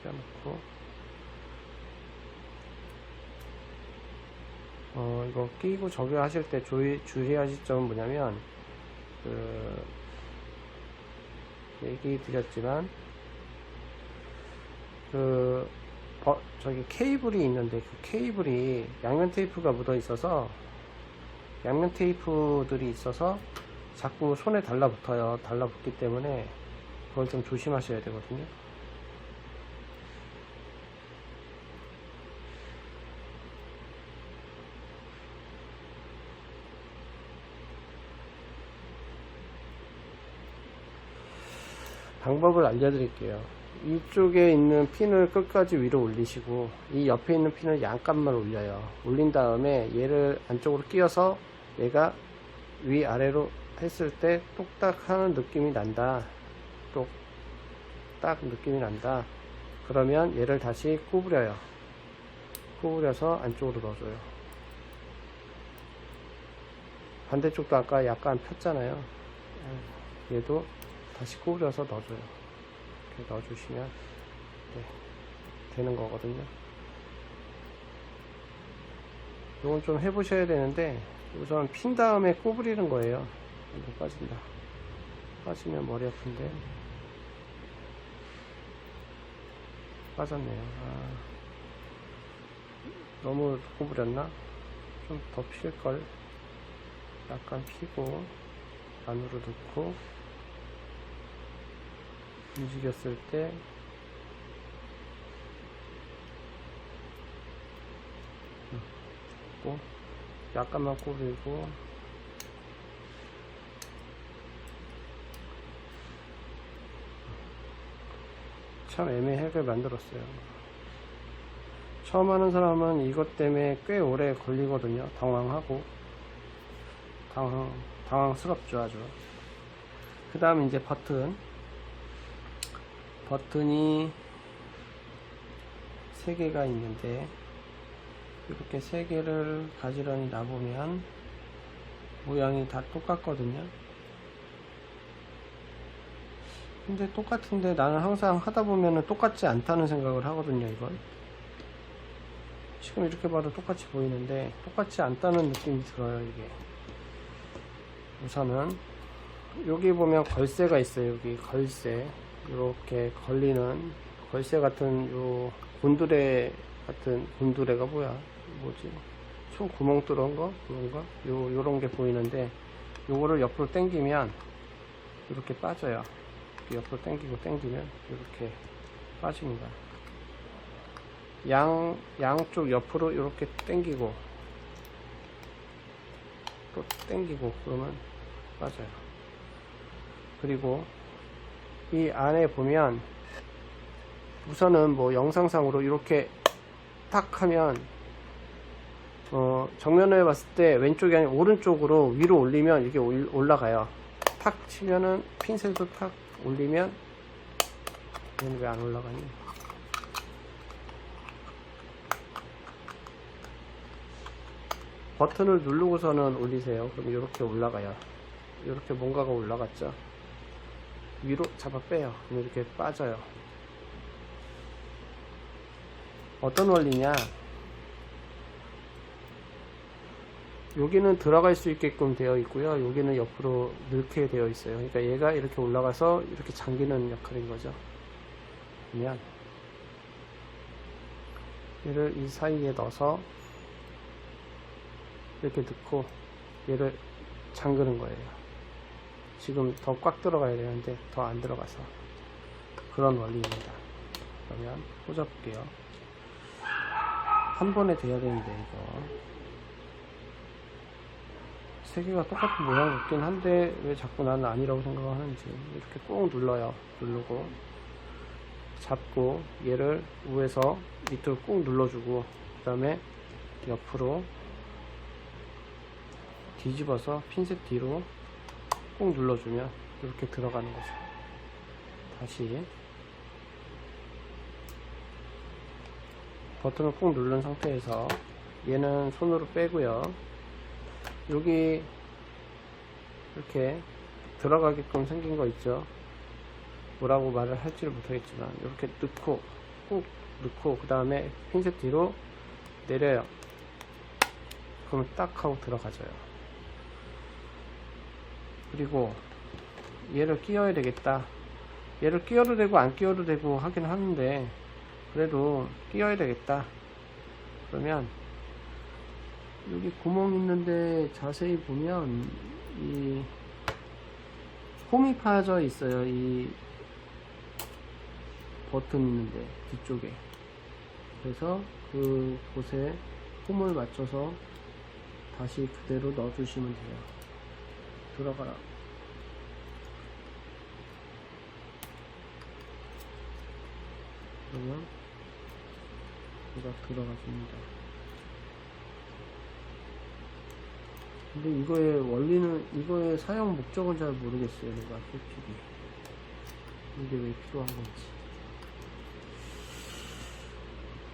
위를 끼워놓고, 이거 끼고 적용하실 때 주의하실 점은 뭐냐면, 얘기 드렸지만 저기 케이블이 있는데 그 케이블이 양면 테이프가 묻어 있어서, 양면 테이프들이 있어서 자꾸 손에 달라붙어요. 달라붙기 때문에 그걸 좀 조심하셔야 되거든요. 방법을 알려드릴게요. 이쪽에 있는 핀을 끝까지 위로 올리시고 이 옆에 있는 핀을 양값만 올려요. 올린 다음에 얘를 안쪽으로 끼워서 얘가 위아래로 했을 때 똑딱 하는 느낌이 난다. 똑딱 느낌이 난다. 그러면 얘를 다시 구부려요. 구부려서 안쪽으로 넣어줘요. 반대쪽도 아까 약간 폈잖아요. 얘도 다시 구부려서 넣어줘요. 이렇게 넣어주시면 네, 되는 거거든요. 이건 좀 해보셔야 되는데 우선 핀 다음에 구부리는 거예요. 이거 빠진다. 빠지면 머리 아픈데. 빠졌네요. 너무 구부렸나? 좀 더 필걸. 약간 피고 안으로 넣고 움직였을 때 약간만 구부리고 참 애매하게 만들었어요. 처음 하는 사람은 이것 때문에 꽤 오래 걸리거든요. 당황하고 당황스럽죠. 아주. 그 다음 이제 버튼이 3개가 있는데 이렇게 3개를 가지런히 놔보면 모양이 다 똑같거든요. 근데 똑같은데 나는 항상 하다 보면은 똑같지 않다는 생각을 하거든요. 이건 지금 이렇게 봐도 똑같이 보이는데 똑같지 않다는 느낌이 들어요. 이게 우선은 여기 보면 걸쇠가 있어요. 여기 걸쇠 이렇게 걸리는 걸쇠 같은 요 곤드레 같은 곤드레가 뭐지? 총 구멍 뚫은 거 그런가? 요런 게 보이는데 요거를 옆으로 당기면 이렇게 빠져요. 옆으로 당기면 이렇게 빠집니다. 양쪽 옆으로 이렇게 당기고 또 당기고 그러면 빠져요. 그리고 이 안에 보면 우선은 뭐 영상상으로 이렇게 탁 하면 정면을 봤을 때 왼쪽이 아니라 오른쪽으로 위로 올리면 이게 올라가요. 탁 치면은 핀셋도 탁 올리면 얘는 왜 안 올라가니? 버튼을 누르고서는 올리세요. 그럼 이렇게 올라가요. 이렇게 뭔가가 올라갔죠. 위로 잡아 빼요. 그럼 이렇게 빠져요. 어떤 원리냐? 여기는 들어갈 수 있게끔 되어 있고요. 여기는 옆으로 넣게 되어 있어요. 그러니까 얘가 이렇게 올라가서 이렇게 잠기는 역할인 거죠. 그러면 얘를 이 사이에 넣어서 이렇게 넣고 얘를 잠그는 거예요. 지금 더 꽉 들어가야 되는데 더 안 들어가서 그런 원리입니다. 그러면 꽂아볼게요. 한 번에 돼야 되는데 이거 3개가 똑같은 모양 같긴 한데 왜 자꾸 나는 아니라고 생각하는지. 이렇게 꾹 눌러요. 누르고 잡고 얘를 위에서 밑으로 꾹 눌러주고 그 다음에 옆으로 뒤집어서 핀셋 뒤로 꾹 눌러주면 이렇게 들어가는 거죠. 다시 버튼을 꾹 누른 상태에서 얘는 손으로 빼고요. 여기 이렇게 들어가게끔 생긴 거 있죠. 뭐라고 말을 할지를 못하겠지만 이렇게 넣고 꾹 넣고 그 다음에 핀셋 뒤로 내려요. 그러면 딱 하고 들어가져요. 그리고 얘를 끼워야 되겠다. 얘를 끼워도 되고 안 끼워도 되고 하긴 하는데 그래도 끼워야 되겠다. 그러면 여기 구멍 있는데 자세히 보면 이 홈이 파져 있어요. 이 버튼 있는데 뒤쪽에. 그래서 그 곳에 홈을 맞춰서 다시 그대로 넣어 주시면 돼요. 들어가라. 그러면 얘가 들어가줍니다. 근데 이거의 원리는, 이거의 사용 목적을 잘 모르겠어요. 내가 솔직히 이게 왜 필요한 건지.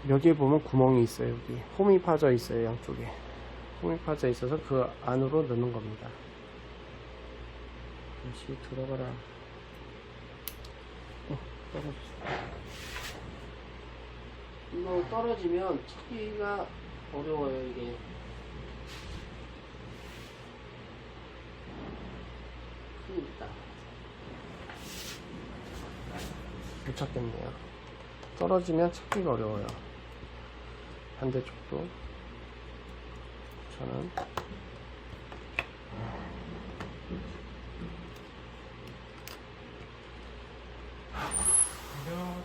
여기에 보면 구멍이 있어요. 여기 홈이 파져 있어요. 양쪽에 홈이 파져 있어서 그 안으로 넣는 겁니다. 다시 들어가라. 떨어졌어. 이거 떨어지면 찾기가 어려워요, 이게. 큰일 있다. 못 찾겠네요. 떨어지면 찾기가 어려워요. 반대쪽도. 저는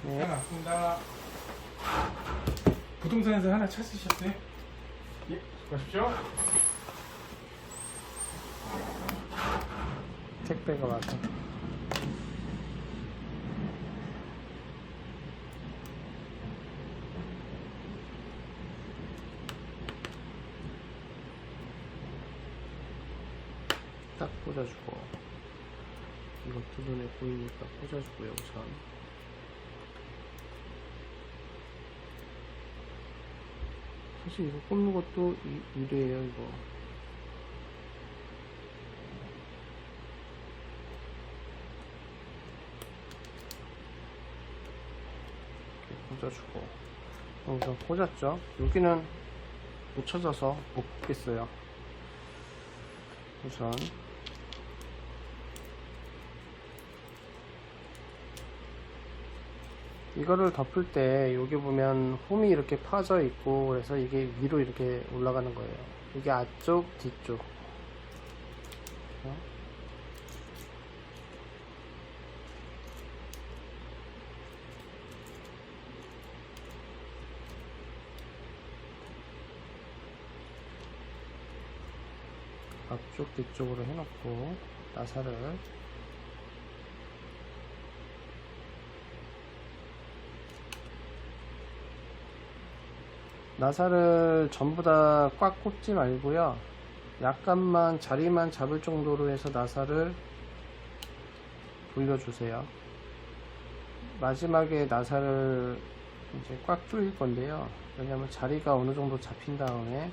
네. 왔습니다. 부동산에서 하나 찾으셨어요? 예, 수고하십시오. 택배가 와서 딱 꽂아주고, 이것도 눈에 보이니까 꽂아주고요. 우선 사실 이거 꼽는 것도 유리해요. 이거 이렇게 꽂아주고, 우선 꽂았죠. 여기는 못 찾아서 못 꽂겠어요. 우선 이거를 덮을 때 여기 보면 홈이 이렇게 파져 있고, 그래서 이게 위로 이렇게 올라가는 거예요. 이게 앞쪽 뒤쪽. 앞쪽 뒤쪽으로 해놓고 나사를 전부 다 꽉 꽂지 말고요, 약간만 자리만 잡을 정도로 해서 나사를 돌려주세요. 마지막에 나사를 이제 꽉 조일 건데요, 왜냐면 자리가 어느 정도 잡힌 다음에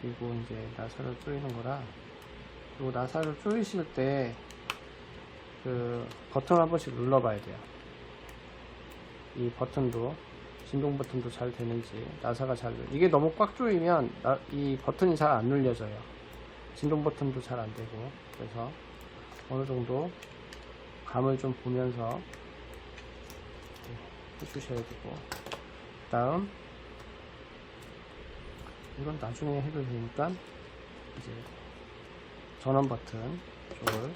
그리고 이제 나사를 조이는 거라. 그리고 나사를 조이실 때 그 버튼을 한 번씩 눌러 봐야 돼요. 이 버튼도, 진동 버튼도 잘 되는지, 나사가 잘, 이게 너무 꽉 조이면 이 버튼이 잘 안 눌려져요. 진동 버튼도 잘 안 되고. 그래서 어느 정도 감을 좀 보면서 해주셔야 되고, 그 다음 이건 나중에 해도 되니까 이제 전원 버튼 쪽을,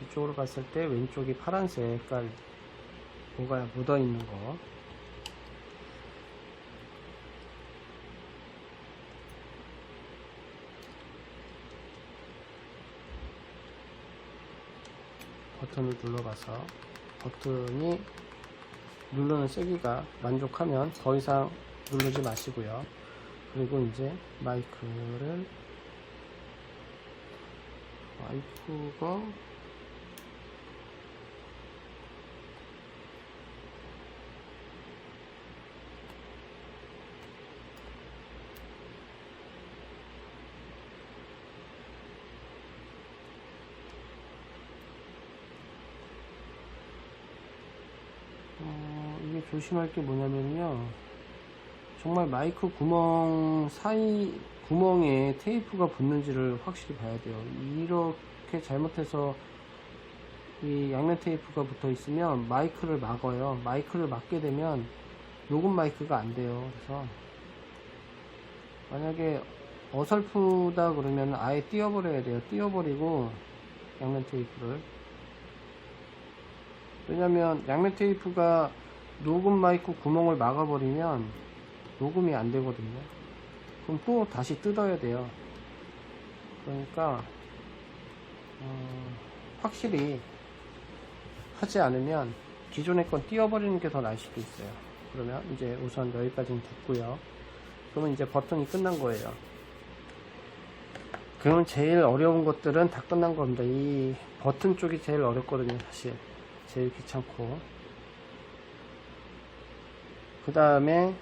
이쪽으로 봤을 때 왼쪽이 파란색 색깔 뭐가 묻어 있는 거, 버튼을 눌러봐서 버튼이 누르는 세기가 만족하면 더 이상 누르지 마시고요. 그리고 이제 마이크가 이게 조심할 게 뭐냐면요, 정말 마이크 구멍 구멍에 테이프가 붙는지를 확실히 봐야 돼요. 이렇게 잘못해서 이 양면 테이프가 붙어 있으면 마이크를 막아요. 마이크를 막게 되면 녹음 마이크가 안 돼요. 그래서 만약에 어설프다 그러면 아예 띄워버려야 돼요. 띄워버리고 양면 테이프를, 왜냐면 양면 테이프가 녹음 마이크 구멍을 막아버리면 녹음이 안 되거든요. 그럼 또 다시 뜯어야 돼요. 그러니까 확실히 하지 않으면 기존의 건 띄워버리는 게 더 나을 수도 있어요. 그러면 이제 우선 여기까지는 됐고요. 그러면 이제 버튼이 끝난 거예요. 그러면 제일 어려운 것들은 다 끝난 겁니다. 이 버튼 쪽이 제일 어렵거든요. 사실 제일 귀찮고, 그 다음에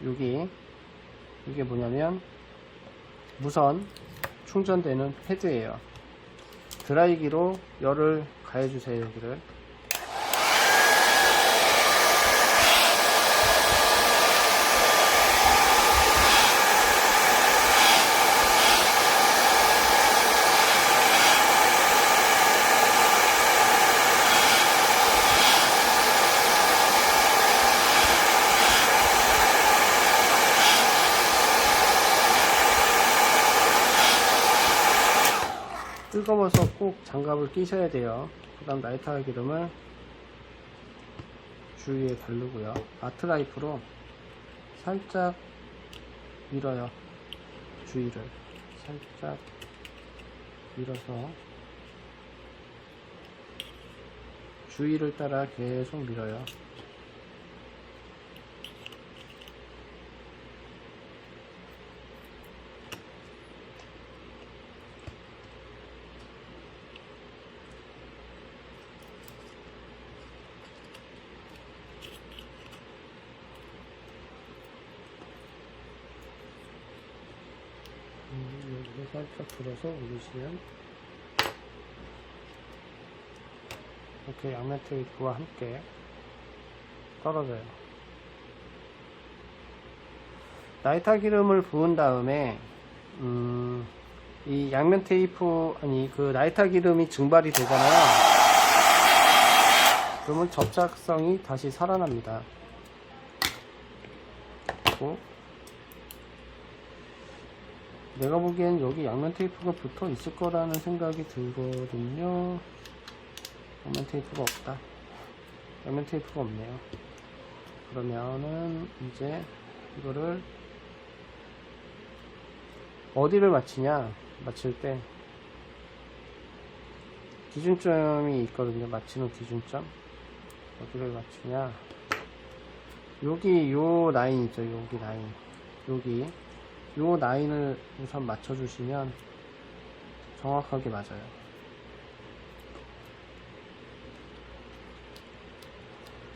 이게 뭐냐면 무선 충전되는 패드예요. 드라이기로 열을 가해주세요. 여기를. 뜨거워서 꼭 장갑을 끼셔야 돼요. 그 다음 라이터 기름을 주위에 바르고요. 아트라이프로 살짝 밀어요. 주위를 살짝 밀어서 주위를 따라 계속 밀어요. 여기를 살짝 들어서 올리시면 이렇게 양면 테이프와 함께 떨어져요. 라이터 기름을 부은 다음에 이 양면 테이프 그 라이터 기름이 증발이 되잖아요. 그러면 접착성이 다시 살아납니다. 그리고 내가 보기엔 여기 양면 테이프가 붙어 있을 거라는 생각이 들거든요. 양면 테이프가 없다. 양면 테이프가 없네요. 그러면은 이제 이거를 어디를 맞추냐? 맞출 때 기준점이 있거든요. 맞추는 기준점. 어디를 맞추냐? 여기 요 라인 있죠. 여기 라인. 여기 요 라인을 우선 맞춰주시면 정확하게 맞아요.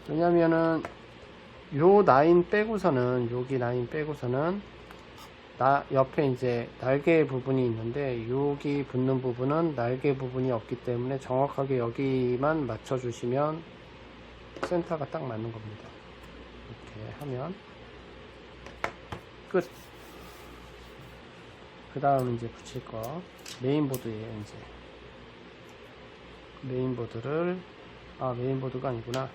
왜냐면은 요 라인 빼고서는 여기 라인 빼고서는 옆에 이제 날개 부분이 있는데 여기 붙는 부분은 날개 부분이 없기 때문에 정확하게 여기만 맞춰주시면 센터가 딱 맞는 겁니다. 이렇게 하면 끝. 그 다음 이제 붙일 거 메인보드예요. 이제 메인보드를 메인보드가 아니구나.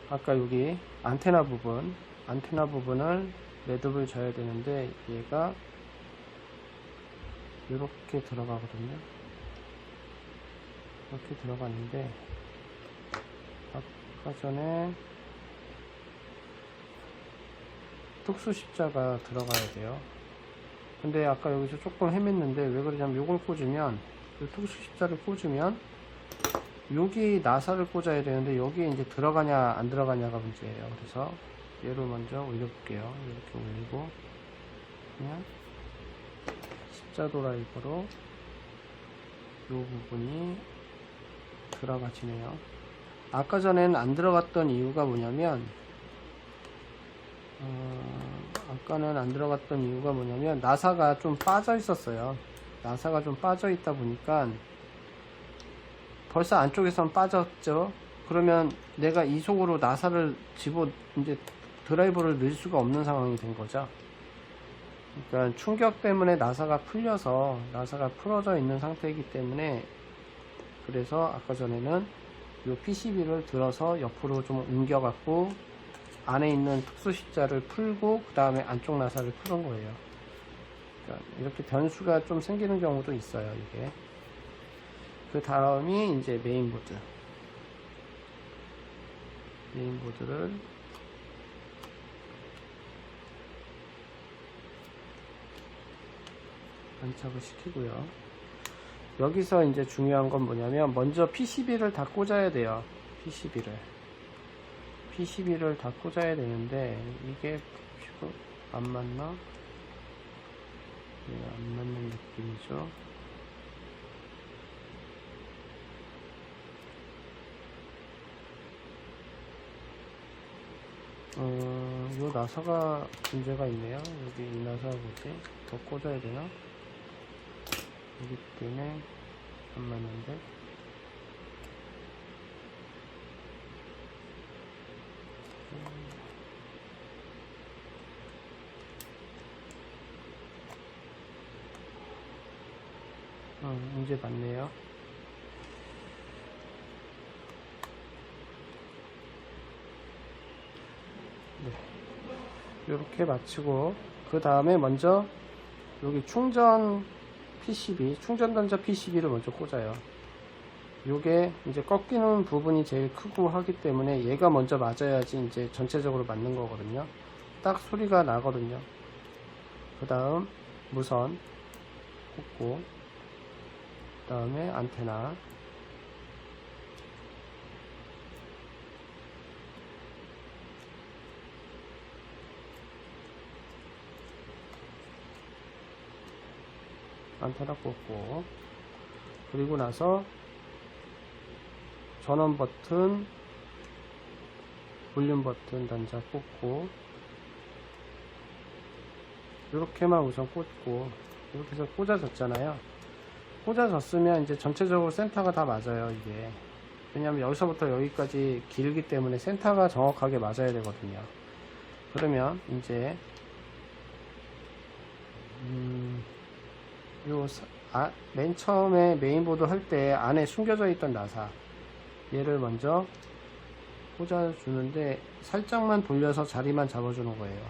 아까 여기 안테나 부분을 매듭을 져야 되는데 얘가 이렇게 들어가거든요. 이렇게 들어갔는데 아까 전에 특수 십자가 들어가야 돼요. 근데 아까 여기서 조금 헤맸는데 왜 그러냐면 요걸 꽂으면 이 특수 십자를 꽂으면 여기 나사를 꽂아야 되는데 여기에 이제 들어가냐 안 들어가냐가 문제예요. 그래서 얘를 먼저 올려볼게요. 이렇게 올리고 그냥 십자 드라이버로 요 부분이 들어가지네요. 아까 전에는 안 들어갔던 이유가 뭐냐면 아까는 안 들어갔던 이유가 뭐냐면 나사가 좀 빠져 있었어요. 나사가 좀 빠져 있다 보니까 벌써 안쪽에선 빠졌죠. 그러면 내가 이 속으로 나사를 이제 드라이버를 넣을 수가 없는 상황이 된 거죠. 그러니까 충격 때문에 나사가 풀어져 있는 상태이기 때문에 그래서 아까 전에는 이 PCB를 들어서 옆으로 좀 옮겨 갖고 안에 있는 특수 십자를 풀고 그 다음에 안쪽 나사를 푸는 거예요. 그러니까 이렇게 변수가 좀 생기는 경우도 있어요. 이게 그 다음이 이제 메인보드를 안착을 시키고요. 여기서 이제 중요한 건 뭐냐면 먼저 PCB를 다 꽂아야 돼요. PCB를 다 꽂아야 되는데 이게 지금 안 맞나? 네, 안 맞는 느낌이죠. 요 나사가 문제가 있네요. 여기 이 나사 뭐지? 더 꽂아야 되나? 여기 때문에 안 맞는데. 이제 맞네요. 네. 이렇게 마치고, 그 다음에 먼저 여기 충전 PCB, 충전 단자 PCB를 먼저 꽂아요. 요게 이제 꺾이는 부분이 제일 크고 하기 때문에 얘가 먼저 맞아야지 이제 전체적으로 맞는 거거든요. 딱 소리가 나거든요. 그 다음 무선 꽂고, 그 다음에 안테나, 안테나 꽂고, 그리고 나서 전원 버튼, 볼륨 버튼 단자 꽂고, 이렇게만 우선 꽂고, 이렇게 해서 꽂아졌잖아요. 꽂아졌으면 이제 전체적으로 센터가 다 맞아요, 이게. 왜냐면 여기서부터 여기까지 길기 때문에 센터가 정확하게 맞아야 되거든요. 그러면 이제 맨 처음에 메인보드 할 때 안에 숨겨져 있던 나사, 얘를 먼저 꽂아주는데 살짝만 돌려서 자리만 잡아주는 거예요.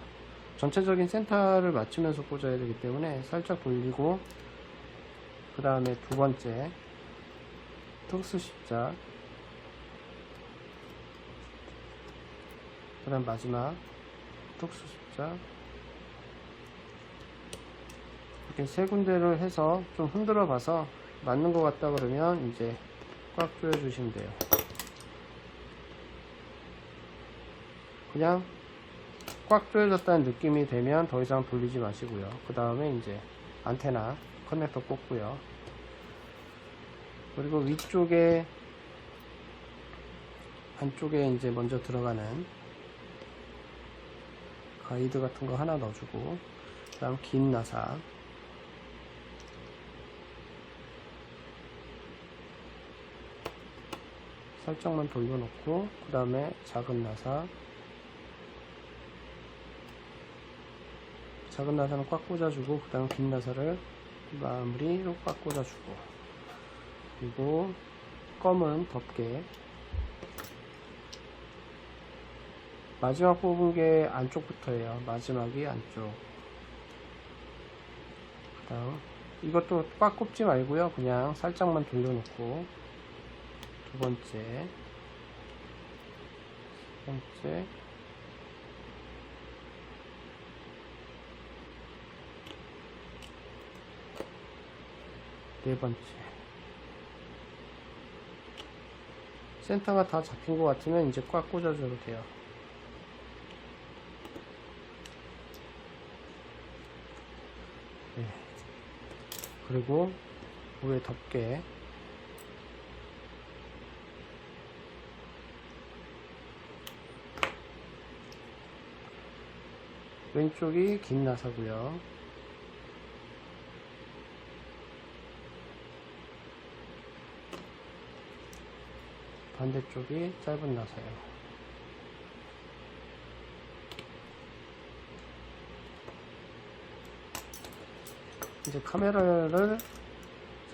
전체적인 센터를 맞추면서 꽂아야 되기 때문에 살짝 돌리고, 그 다음에 두 번째 특수 십자, 그 다음 마지막 특수 십자, 이렇게 세 군데를 해서 좀 흔들어 봐서 맞는 것 같다 그러면 이제 꽉 조여 주시면 돼요. 그냥 꽉 조여졌다는 느낌이 되면 더 이상 돌리지 마시고요. 그 다음에 이제 안테나 커넥터 꽂고요. 그리고 위쪽에, 안쪽에 이제 먼저 들어가는 가이드 같은 거 하나 넣어주고, 그 다음 긴 나사, 살짝만 돌려놓고, 그 다음에 작은 나사, 작은 나사는 꽉 꽂아주고, 그 다음 긴 나사를 마무리로 꽉 꽂아주고, 그리고 검은 덮개, 마지막 뽑은 게 안쪽부터예요. 마지막이 안쪽. 그 다음 이것도 꽉 꼽지 말고요, 그냥 살짝만 돌려놓고, 두 번째, 세 번째, 네 번째. 센터가 다 잡힌 것 같으면 이제 꽉 꽂아줘도 돼요. 네. 그리고 위에 덮개, 왼쪽이 긴 나사고요. 반대쪽이 짧은 나사예요. 이제 카메라를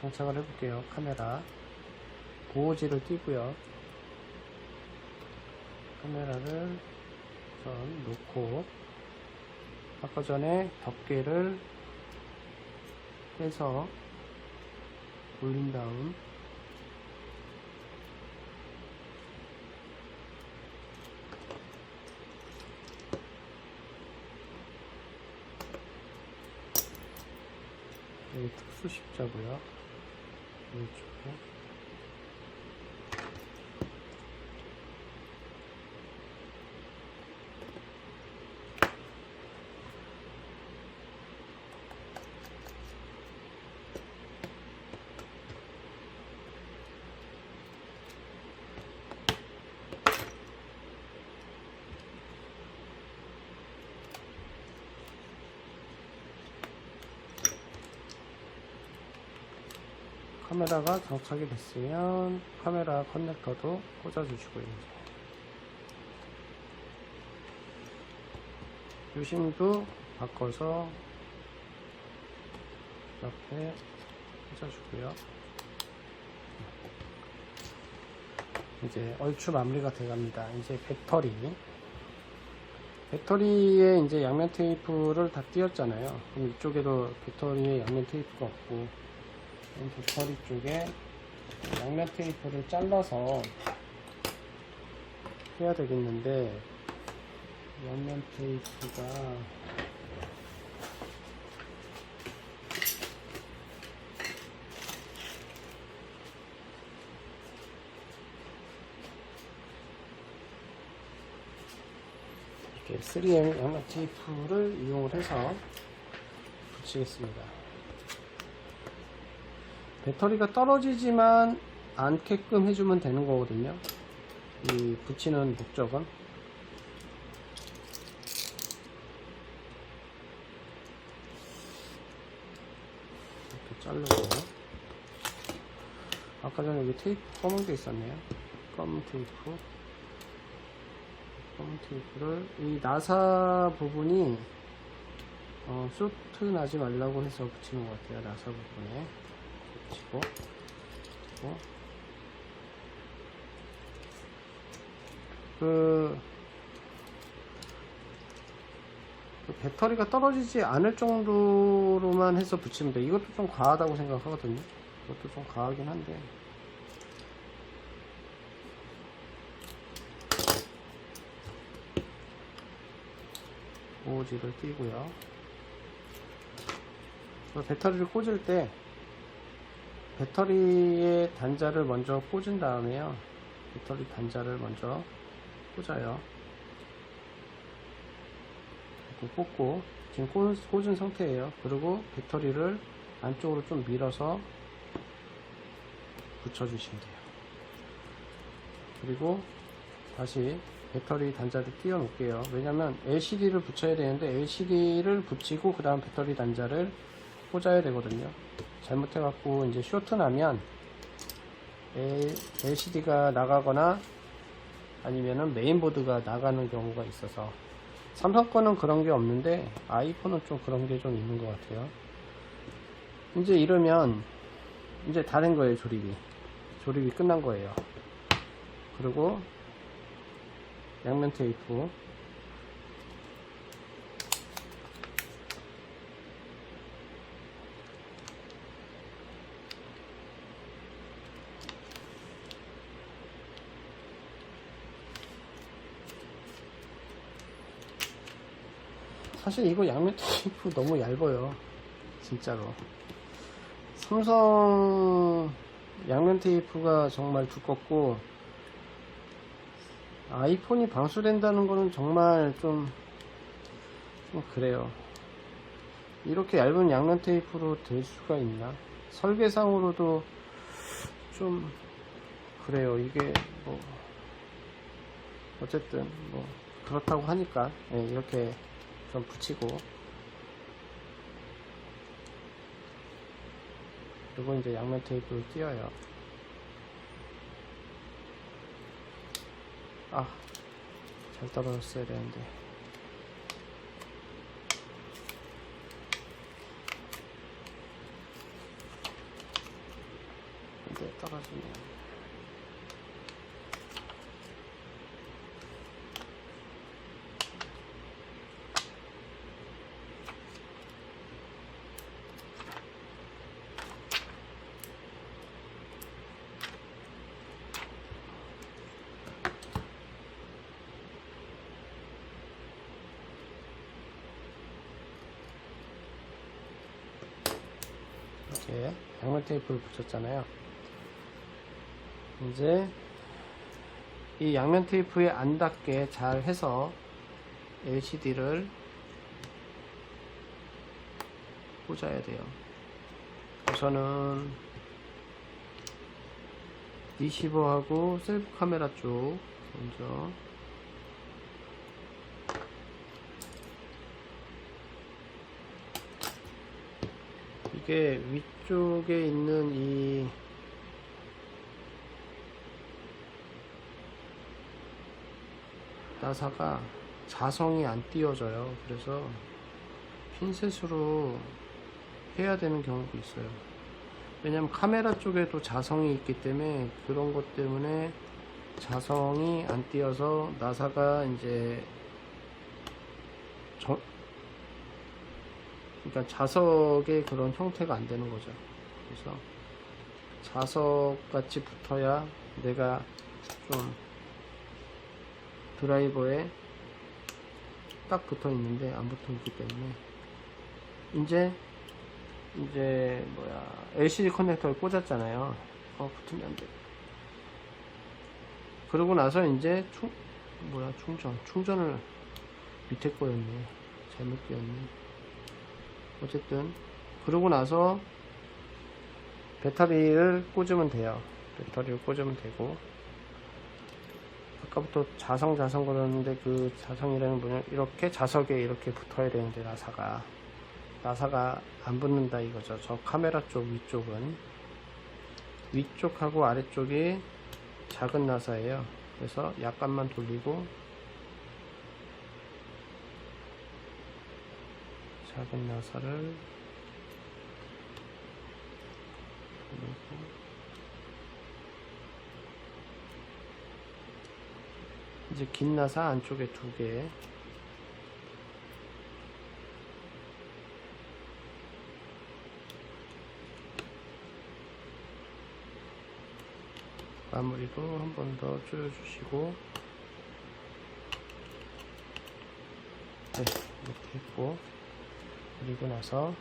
장착을 해볼게요. 카메라 보호지를 띄고요. 카메라를 우선 놓고, 아까 전에 덮개를 빼서 올린 다음 여기 특수 십자고요. 이쪽에 카메라가 장착이 됐으면 카메라 커넥터도 꽂아주시고요. 유심도 바꿔서 이렇게 꽂아주고요. 이제 얼추 마무리가 돼갑니다. 이제 배터리에 이제 양면 테이프를 다 띄웠잖아요. 그럼 이쪽에도 배터리에 양면 테이프가 없고, 배터리 쪽에 양면 테이프를 잘라서 해야 되겠는데, 양면 테이프가 이렇게 3M 양면 테이프를 이용을 해서 붙이겠습니다. 배터리가 떨어지지만 않게끔 해주면 되는 거거든요. 이 붙이는 목적은. 이렇게 자르고, 아까 전에 여기 테이프 검은 게 있었네요. 검은 테이프를 이 나사 부분이 쇼트 나지 말라고 해서 붙이는 것 같아요. 나사 부분에 붙이고, 그 배터리가 떨어지지 않을 정도로만 해서 붙이면 돼. 이것도 좀 과하다고 생각하거든요. 이것도 좀 과하긴 한데, 오지를 띄고요. 배터리를 꽂을 때 배터리의 단자를 먼저 꽂은 다음에요, 배터리 단자를 먼저 꽂아요. 이렇게 꽂고, 지금 꽂은 상태예요. 그리고 배터리를 안쪽으로 좀 밀어서 붙여주시면 돼요. 그리고 다시 배터리 단자를 띄워 놓을게요. 왜냐면 LCD를 붙여야 되는데, LCD를 붙이고 그 다음 배터리 단자를 꽂아야 되거든요. 잘못해 갖고 이제 쇼트 나면 LCD가 나가거나 아니면은 메인보드가 나가는 경우가 있어서, 삼성 거는 그런 게 없는데 아이폰은 좀 그런 게 좀 있는 것 같아요. 이제 이러면 이제 다 된 거예요. 조립이 끝난 거예요. 그리고 양면 테이프 사실 이거 양면 테이프 너무 얇아요. 진짜로. 삼성 양면 테이프가 정말 두껍고, 아이폰이 방수된다는 거는 정말 좀 그래요. 이렇게 얇은 양면 테이프로 될 수가 있나? 설계상으로도 좀 그래요. 이게 뭐 어쨌든 뭐 그렇다고 하니까, 네, 이렇게 좀 붙이고, 그리고 이제 양면 테이프를 띄어요. 잘 떨어졌어야 되는데. 근데 떨어지네요. 이렇게 양면 테이프를 붙였잖아요. 이제 이 양면 테이프에 안 닿게 잘 해서 LCD를 꽂아야 돼요. 우선은 리시버하고 셀프 카메라 쪽 먼저 이게 위쪽에 있는 이 나사가 자성이 안 띄워져요. 그래서 핀셋으로 해야 되는 경우도 있어요. 왜냐면 카메라 쪽에도 자성이 있기 때문에 그런 것 때문에 자성이 안 띄어서 나사가 이제 그러니까 자석의 그런 형태가 안 되는 거죠. 그래서 자석 같이 붙어야 내가 좀 드라이버에 딱 붙어 있는데 안 붙어 있기 때문에 이제 LCD 커넥터를 꽂았잖아요. 붙으면 안 돼. 그러고 나서 이제 충전을 밑에 거였네. 잘못 끼웠네. 어쨌든 그러고 나서 배터리를 꽂으면 돼요. 배터리를 꽂으면 되고, 아까부터 자성 그러는데 그 자성이라는 뭐냐, 이렇게 자석에 이렇게 붙어야 되는데 나사가 안 붙는다 이거죠. 저 카메라 쪽 위쪽은 위쪽하고 아래쪽이 작은 나사예요. 그래서 약간만 돌리고 작은 나사를 돌리고 이제 긴 나사 안쪽에 2개 마무리도 한 번 더 조여주시고, 네, 이렇게 했고, 그리고 나서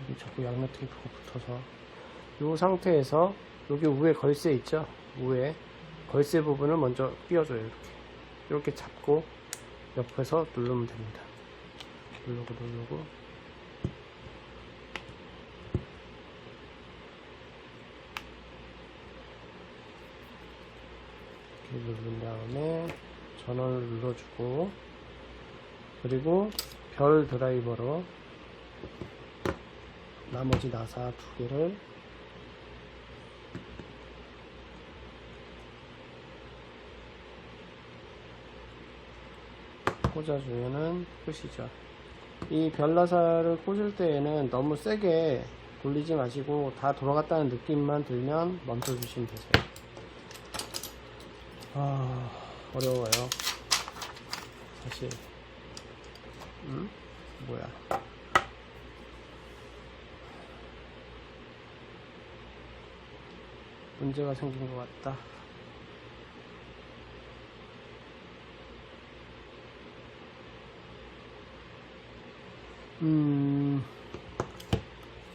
여기 자꾸 양면 테이프가 붙어서 이 상태에서 여기 위에 걸쇠 있죠? 위에 걸쇠 부분을 먼저 끼워줘요. 이렇게 잡고 옆에서 누르면 됩니다. 누르고 이렇게 누른 다음에 전원을 눌러주고, 그리고 별 드라이버로 나머지 나사 2개를 꽂아주면은 끝이죠. 이 별 나사를 꽂을 때에는 너무 세게 돌리지 마시고 다 돌아갔다는 느낌만 들면 멈춰주시면 되세요. 어려워요. 사실. 뭐야. 문제가 생긴 것 같다.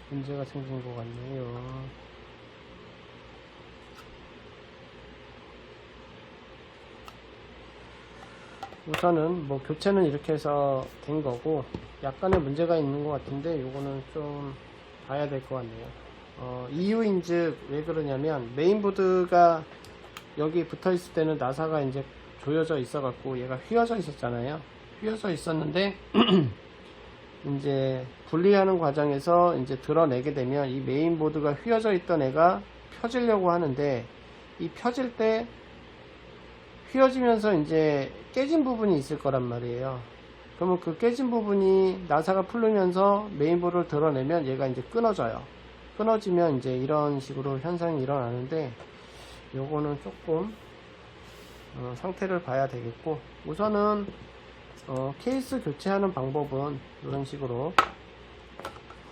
문제가 생긴 것 같네요. 우선은 뭐 교체는 이렇게 해서 된 거고, 약간의 문제가 있는 것 같은데 요거는 좀 봐야 될 것 같네요. 이유인즉 왜 그러냐면, 메인보드가 여기 붙어 있을 때는 나사가 이제 조여져 있어 갖고 얘가 휘어져 있었잖아요. 휘어져 있었는데 이제 분리하는 과정에서 이제 드러내게 되면 이 메인보드가 휘어져 있던 애가 펴지려고 하는데, 이 펴질 때 휘어지면서 이제 깨진 부분이 있을 거란 말이에요. 그러면 그 깨진 부분이 나사가 풀리면서 메인보드를 드러내면 얘가 이제 끊어져요. 끊어지면 이제 이런 식으로 현상이 일어나는데, 요거는 조금 상태를 봐야 되겠고, 우선은 케이스 교체하는 방법은 이런 식으로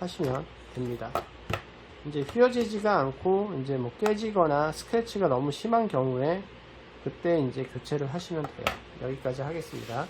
하시면 됩니다. 이제 휘어지지가 않고 이제 뭐 깨지거나 스크래치가 너무 심한 경우에 그때 이제 교체를 하시면 돼요. 여기까지 하겠습니다.